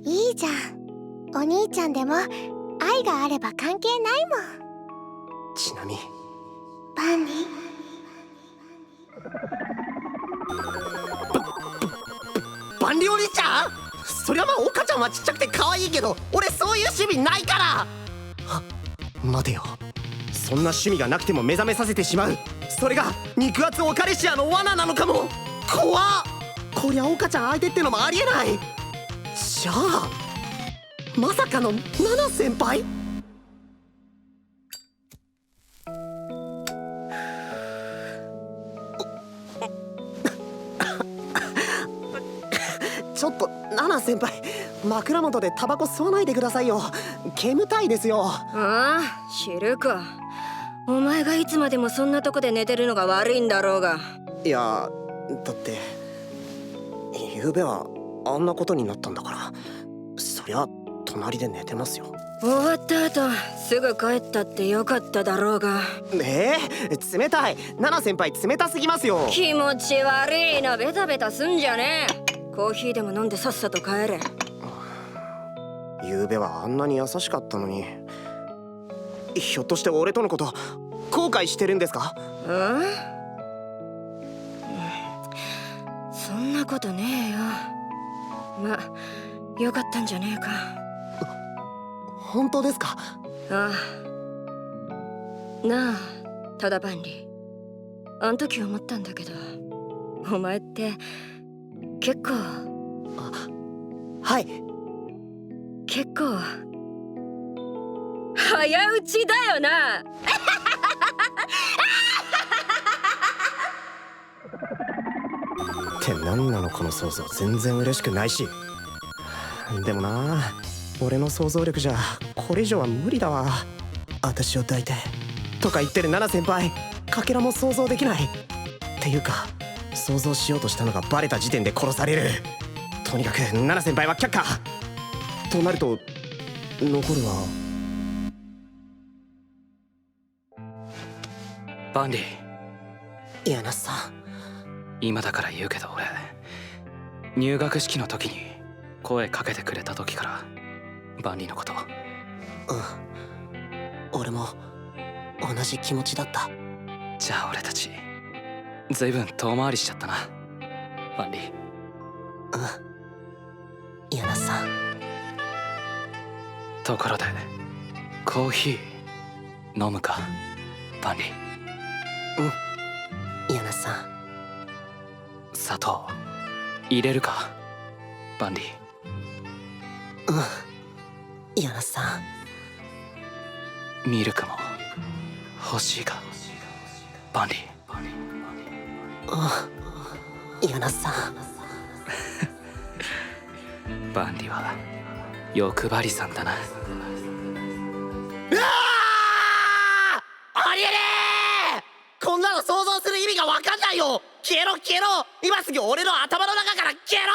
いいじゃん、お兄ちゃんでも愛があれば関係ないもん。ちなみにバンリバンリお兄ちゃん？そりゃまあ岡ちゃんはちっちゃくて可愛いけど俺そういう趣味ないから。待てよ、そんな趣味がなくても目覚めさせてしまう、それが肉厚オカレシアの罠なのかも。怖っ。こりゃ岡ちゃん相手ってのもありえない。じゃあまさかのナナ先輩？ちょっとナナ先輩、枕元でタバコ吸わないでくださいよ。煙たいですよ。ああ、知るか。お前がいつまでもそんなとこで寝てるのが悪いんだろうが。いやだって昨べはあんなことになったんだから、そりゃ隣で寝てますよ。終わった後すぐ帰ったってよかっただろうが。冷たい。ナナ先輩冷たすぎますよ。気持ち悪いな、ベタベタすんじゃねえ。コーヒーでも飲んでさっさと帰れ。昨べはあんなに優しかったのに、ひょっとして俺とのこと後悔してるんですか？そんなことねえよ。まあよかったんじゃねえか。本当ですか？ああ。なあただ万里、あん時思ったんだけど、お前って結構。はい。結構早打ちだよな。って何なのこの想像、全然嬉しくないし。でもな、俺の想像力じゃこれ以上は無理だわ。私を抱いてとか言ってるナナ先輩、かけらも想像できない。っていうか想像しようとしたのがバレた時点で殺される。とにかくナナ先輩は却下となると残るはバンディ。柳さん、今だから言うけど俺入学式の時に声かけてくれた時からバンディのこと。俺も同じ気持ちだった。じゃあ俺たちずいぶん遠回りしちゃったなバンディ。柳さん。ところでコーヒー飲むかバンディ。柳さん。砂糖入れるかバンディ。柳さん。ミルクも欲しいかバンディ。柳さん。バンリは欲張りさんだな。うわありえねえ。こんなの想像する意味が分かんないよ。消えろ消えろ、今すぐ俺の頭の中から消えろ。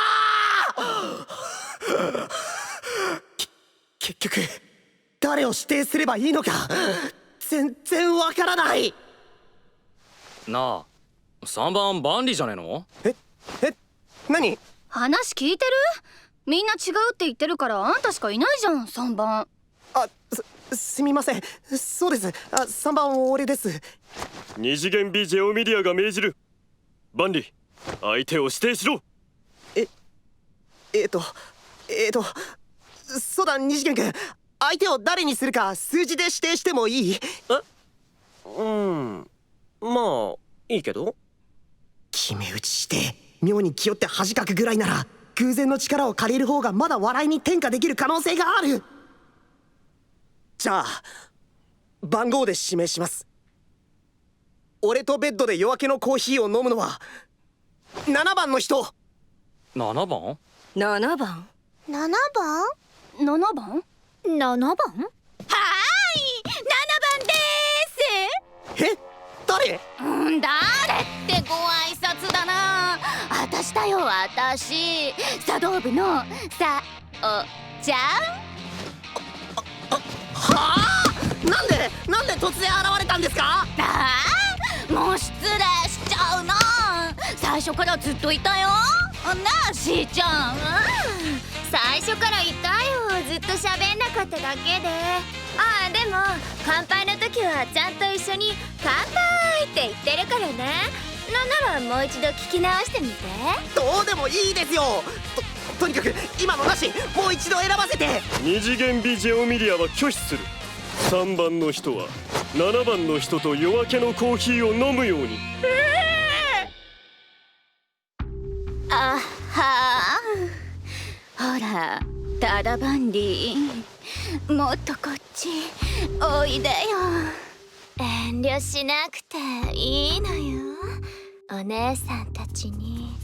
結局誰を指定すればいいのか全然分からない。なあ、3番バンリじゃねえの？何？話聞いてる？みんな違うって言ってるからあんたしかいないじゃん、3番。すみません。そうです。3番俺です。二次元美ジェオミディアが命じる。バンリ、相手を指定しろ。そうだ、二次元君、相手を誰にするか数字で指定してもいい？まあいいけど。決め打ちして妙に気負って恥かくぐらいなら偶然の力を借りる方がまだ笑いに転嫁できる可能性がある。じゃあ番号で指名します。俺とベッドで夜明けのコーヒーを飲むのは7番の人。7番7番7番7番7番？はーい、7番で誰？誰ってご挨拶だな。私だよ、私。茶道部のさおちゃん。はあ？なんで突然現れたんですか？もう失礼しちゃうな。最初からずっといたよ。なあしーちゃん。最初からいたよ。ずっと喋んなかっただけで。でも乾杯の時はちゃんと一緒に乾杯って言ってるからね。なんならもう一度聞き直してみて。どうでもいいですよ。とにかく今のなし、もう一度選ばせて。二次元美ジェオミディアは拒否する。3番の人は7番の人と夜明けのコーヒーを飲むように。はあ、ほらタダバンディ、もっとこっちおいでよ。遠慮しなくていいのよ。お姉さんたちに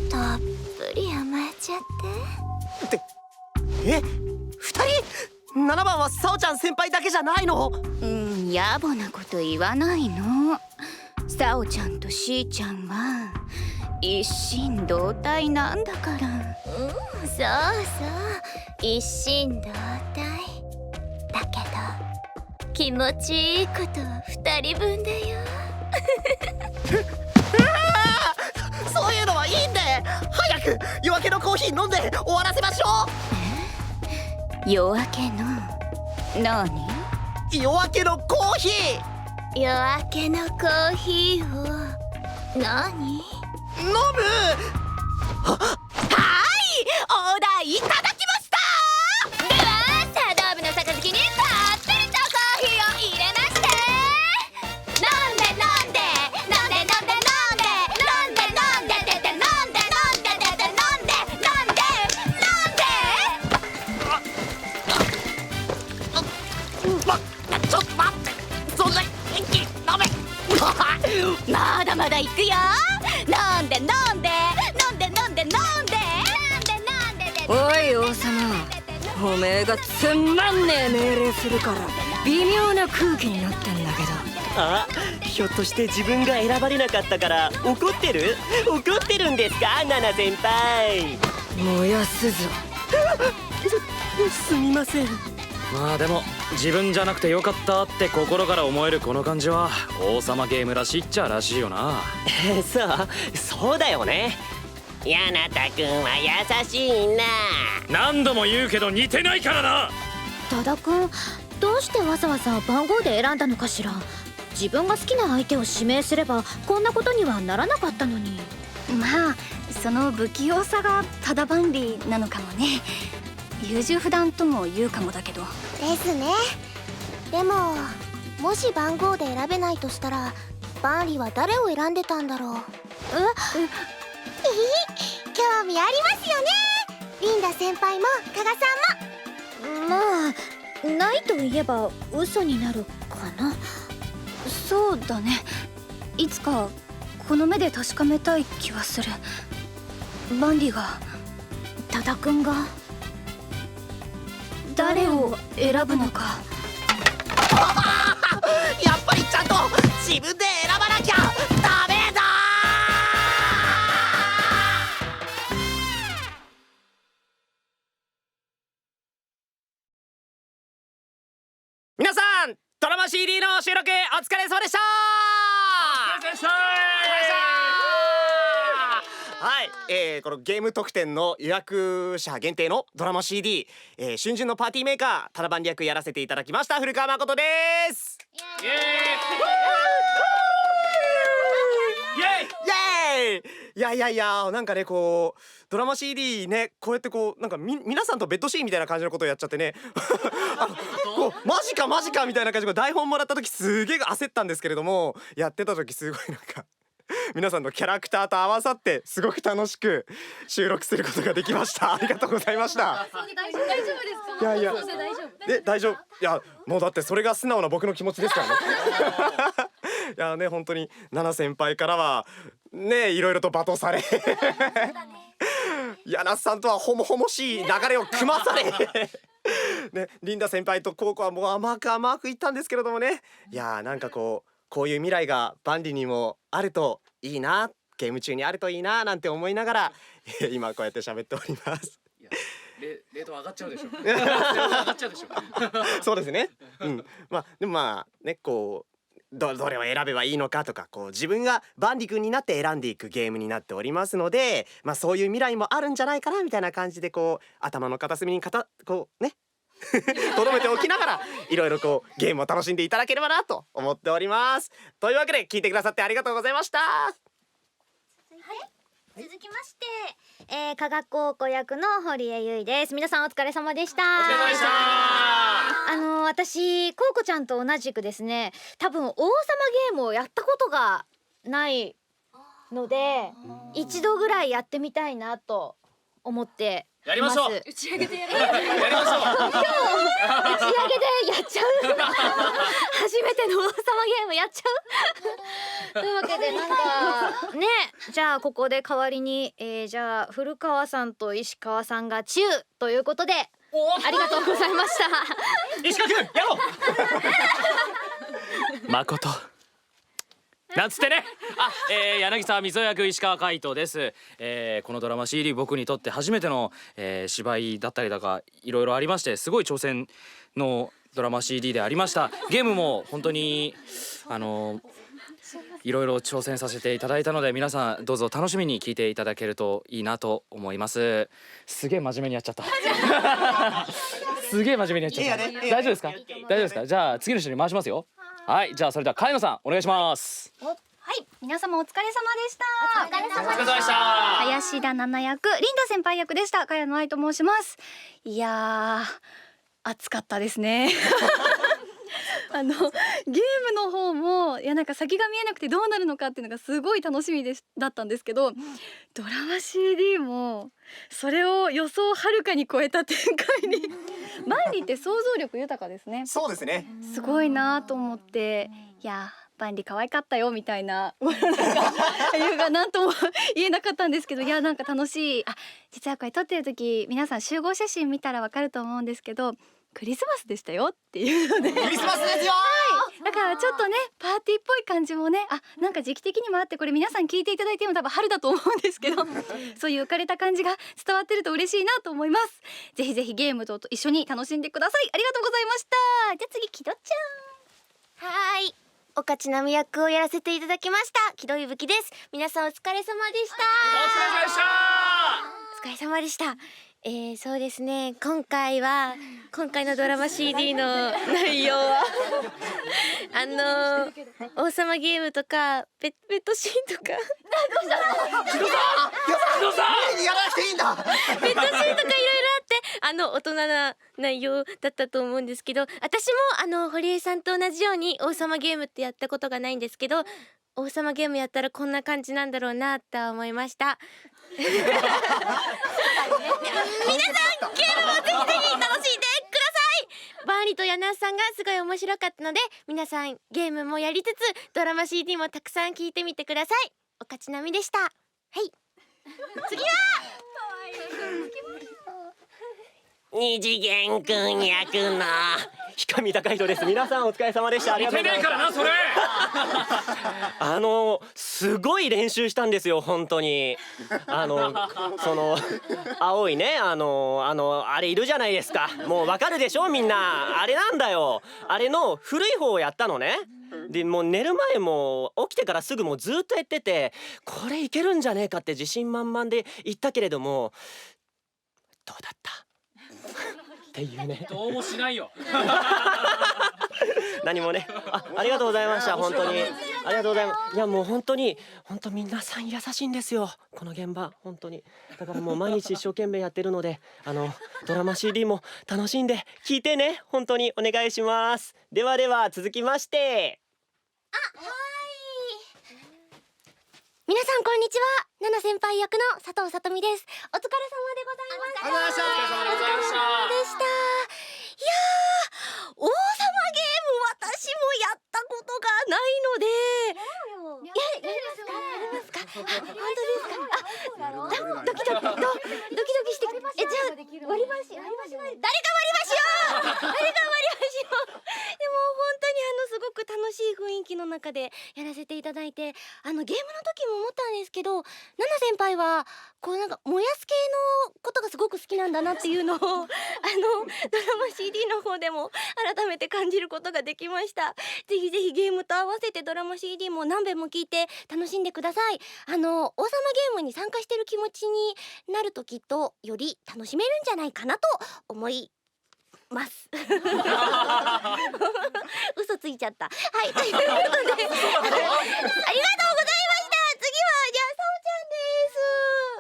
たっぷり甘えちゃって。2人？7番はサオちゃん先輩だけじゃないの？野暮なこと言わないの。サオちゃんとシーちゃんは一心同体なんだから。そうそう、一心同体だけど気持ちいいこと2人分だよ。そういうのはいいんで、早く夜明けのコーヒー飲んで終わらせましょう。夜明けの何？夜明けのコーヒー。夜明けのコーヒーを何？飲む。はい、オーダーいただきました。では茶道部の杯にたっぷりとコーヒーを入れまして、飲んで飲んで飲んで飲んで飲んで飲んで飲んで出て飲んで飲んで出て飲んで飲んで飲んで。ちょっと待って、そんな一気に飲め。まだまだいくよ。飲んで飲んで飲んで飲んで飲んで飲んで。おい王様、おめえがつまんねえ命令するから微妙な空気になってんだけど。ひょっとして自分が選ばれなかったから怒ってる？怒ってるんですか、ナナ先輩。燃やすぞ。すみません。まあでも自分じゃなくてよかったって心から思えるこの感じは王様ゲームらしいっちゃらしいよな。そうだよね。ヤナタ君は優しいな。何度も言うけど似てないからな。多田くん、どうしてわざわざ番号で選んだのかしら。自分が好きな相手を指名すればこんなことにはならなかったのに。まあその不器用さがタダバンリーなのかもね。優柔不断とも言うかもだけど。ですね。でももし番号で選べないとしたらバンリは誰を選んでたんだろう。興味ありますよね。リンダ先輩も加賀さんも。まあないと言えば嘘になるかな。そうだね。いつかこの目で確かめたい気はする。バンディが多田くんが誰を選ぶのか。やっぱりちゃんと自分で選ばなきゃダメだ。皆さん、ドラマ CD の収録お疲れ様でした。はい、このゲーム特典の予約者限定のドラマ CD、春巡のパーティーメーカータナバンリ役やらせていただきました古川誠です。イエーイイエーイ。いやなんかね、こうドラマ CD ね、こうやってこうなんか皆さんとベッドシーンみたいな感じのことをやっちゃってねこうマジかみたいな感じで台本もらった時すげえ焦ったんですけれども、やってた時すごいなんか皆さんのキャラクターと合わさってすごく楽しく収録することができました。ありがとうございました。大丈夫ですか？いや大丈夫。いやもうだってそれが素直な僕の気持ちですからねいやね、本当に奈々先輩からはね、いろいろと罵倒され柳さんとはほもほもしい流れを組まされね、リンダ先輩とコウコはもう甘くいったんですけれどもね、いやなんかこういう未来がバンディにもあるといいな、ゲーム中にあるといいななんて思いながら今こうやって喋っております。レート上がっちゃうでしょ上がっちゃうでしょそうですね。でもね、こうどれを選べばいいのかとか、こう自分がバンディ君になって選んでいくゲームになっておりますので、そういう未来もあるんじゃないかなみたいな感じで、こう頭の片隅にこうね留めておきながらいろいろこうゲームを楽しんでいただければなと思っております。というわけで聞いてくださってありがとうございました。続きまして、加賀高校役の堀江由衣です。皆さんお疲れ様でした。お疲れ様でした。私コウコちゃんと同じくですね、多分王様ゲームをやったことがないので、一度ぐらいやってみたいなと思ってやりましょう。打ち上げてやる。やりましょう。今日打ち上げでやっちゃう初めての王様ゲームやっちゃうというわけで、なんかね、じゃあここで代わりに、じゃあ古川さんと石川さんが中ということでありがとうございました石川君やろう誠なんつってね。柳沢水戸役石川海人です。このドラマ CD 僕にとって初めての、芝居だったりとかいろいろありまして、すごい挑戦のドラマ CD でありました。ゲームも本当にいろいろ挑戦させていただいたので、皆さんどうぞ楽しみに聞いていただけるといいなと思います。すげえ真面目にやっちゃったすげえ真面目にやっちゃった。大丈夫ですか？大丈夫ですか？じゃあ次の人に回しますよ。はい、じゃあそれでは茅野さんお願いします。はい、皆様お疲れ様でした。お疲れ様お疲れ様でした。林田奈々役、リンダ先輩役でした茅野愛と申します。いやー暑かったですねゲームの方もなんか先が見えなくてどうなるのかっていうのがすごい楽しみだったんですけど、ドラマ CD もそれを予想をはるかに超えた展開にバンディって想像力豊かですね。そうですね。すごいなと思って、いやバンディ可愛かったよみたいな言うが何とも言えなかったんですけど、いやなんか楽しい。実はこれ撮ってる時皆さん集合写真見たらわかると思うんですけど、クリスマスでしたよっていうのでクリスマスですよだからちょっとねパーティーっぽい感じもね、なんか時期的にもあって、これ皆さん聞いていただいても多分春だと思うんですけどそういう浮かれた感じが伝わってると嬉しいなと思います。ぜひぜひゲームと一緒に楽しんでください。ありがとうございました。じゃあ次キドちはーい、おかちなみ役をやらせていただきました木戸ゆぶきです。皆さんお疲れ様でした。お疲れ様でした。そうですね、今回のドラマ CD の内容は王様ゲームとかベッドシーンとか木戸さんやらなくていいんだベッドシーンとかいろいろあって大人な内容だったと思うんですけど、私も堀江さんと同じように王様ゲームってやったことがないんですけど、王様ゲームやったらこんな感じなんだろうなとは思いました皆さんゲームもぜひぜひ楽しんでください。バーニーとヤナさんがすごい面白かったので、皆さんゲームもやりつつドラマ CD もたくさん聞いてみてください。おかちなみでした。はい次は二次元くん役の氷見高人です。皆さんお疲れ様でした。ありがとうございます。からなそれ。すごい練習したんですよ本当に。その青いねあれいるじゃないですか。もうわかるでしょみんな。あれなんだよ。あれの古い方をやったのね。でもう寝る前も起きてからすぐもうずっとやってて、これいけるんじゃねえかって自信満々で言ったけれども、どうだったっていうね。どうもしないよ。何もね。ありがとうございました本当に。ありがとうございます。いやもう本当に皆さん優しいんですよこの現場本当に。だからもう毎日一生懸命やってるのでドラマ CD も楽しんで聞いてね。本当にお願いします。ではでは続きまして。皆さんこんにちは。ナナ先輩役の佐藤さとみです。お疲れ様でございました。お疲れ様でした。いやー、王様ゲーム私もやったことがないので。やりますか？本当ですか？ドキドキして。じゃあ割り箸誰が割り箸よ。でも本当にすごく楽しい雰囲気の中でやらせていただいて、ゲームの時も思ったんですけど、ナナ先輩はこうなんか燃やす系のことがすごく好きなんだなっていうのをドラマ CD の方でも改めて感じることができました。ぜひぜひゲームと合わせてドラマ CD も何遍も聞いて楽しんでください。王様ゲームに参加してる気持ちになるときっとより楽しめるんじゃないかなと思います嘘ついちゃった。はいということでありがとうございました。次はじゃあさおちゃんで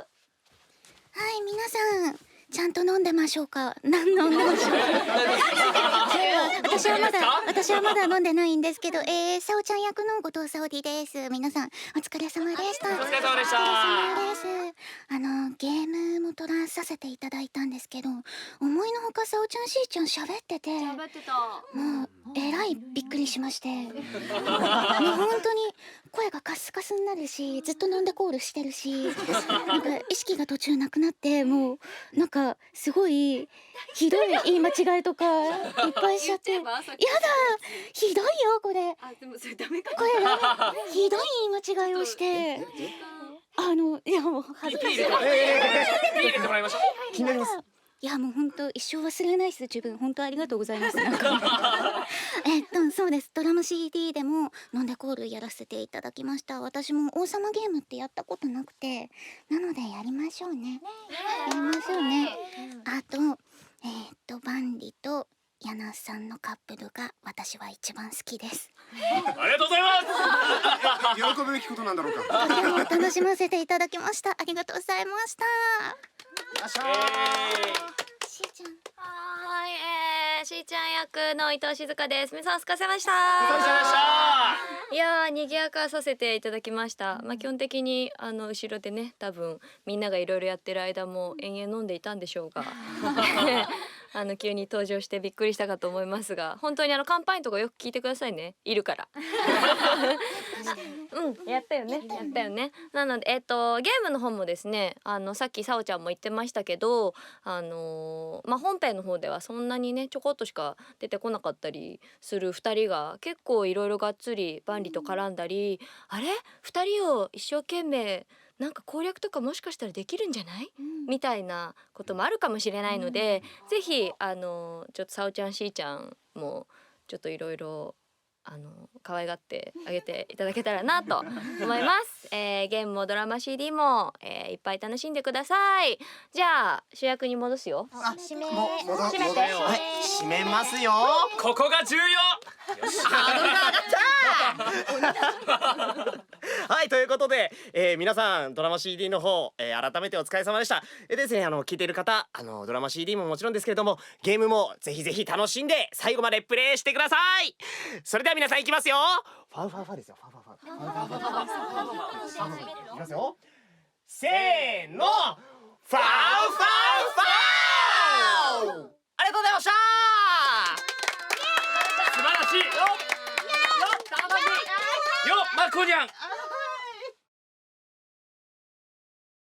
す。はい皆さんちゃんと飲んでましょうか。飲んでましょう私はまだ飲んでないんですけど、さおちゃん役の後藤沙織です。皆さんお疲れ様でした。お疲れ様でした。ゲームも撮らさせていただいたんですけど、思いのほかさおちゃんしーちゃん喋ってて、もうえらいびっくりしまして、もう本当に声がカスカスになるし、ずっと飲んでコールしてるし、なんか意識が途中なくなって、もうなんかすごいひどい言い間違いとかいっぱいしちゃって、やだひどいよこれ。でもそれダメか。これがひどい言い間違いをして、いやもう恥ずかしい。ピー入れてもらいましょう。気になります。いやもう本当一生忘れないです。自分本当ありがとうございます。なんかそうです。ドラマ CD でも飲んでコールやらせていただきました。私も王様ゲームってやったことなくて、なのでやりましょうね。やりましょうね。あとバンリとヤナさんのカップルが私は一番好きです。ありがとうございます。喜ぶべきことなんだろうか。とても楽しませていただきました。ありがとうございました。しーちゃん。はい、しーちゃん役の伊藤静香です。皆さんお疲れ様でした。いやー賑やかさせていただきました。基本的に後ろでね、多分みんながいろいろやってる間も延々飲んでいたんでしょうが急に登場してびっくりしたかと思いますが、本当に乾杯とかよく聞いてくださいね。いるからやったよね。なのでゲームの方もですね、さっきさおちゃんも言ってましたけど、本編の方ではそんなにねちょこっとしか出てこなかったりする2人が結構いろいろがっつり万里と絡んだり、あれ2人を一生懸命なんか攻略とかもしかしたらできるんじゃない、みたいなこともあるかもしれないので、ぜひちょっとさおちゃんしーちゃんもちょっといろいろ可愛がってあげていただけたらなと思います。ゲームもドラマ CD も、いっぱい楽しんでください。じゃあ主役に戻すよ。締めはい、締めますよ。ここが重要。はい、ということで、皆さんドラマ CD の方、改めてお疲れ様でした。ですね、聞いている方、ドラマ CD ももちろんですけれども、ゲームもぜひぜひ楽しんで最後までプレイしてください。それでは皆さんいきますよ。ファウファウファですよ。ファウファウファウ。いきますよ。せーの、ファウファウファウ。ありがとうございました。素晴らしいよ。マコニャン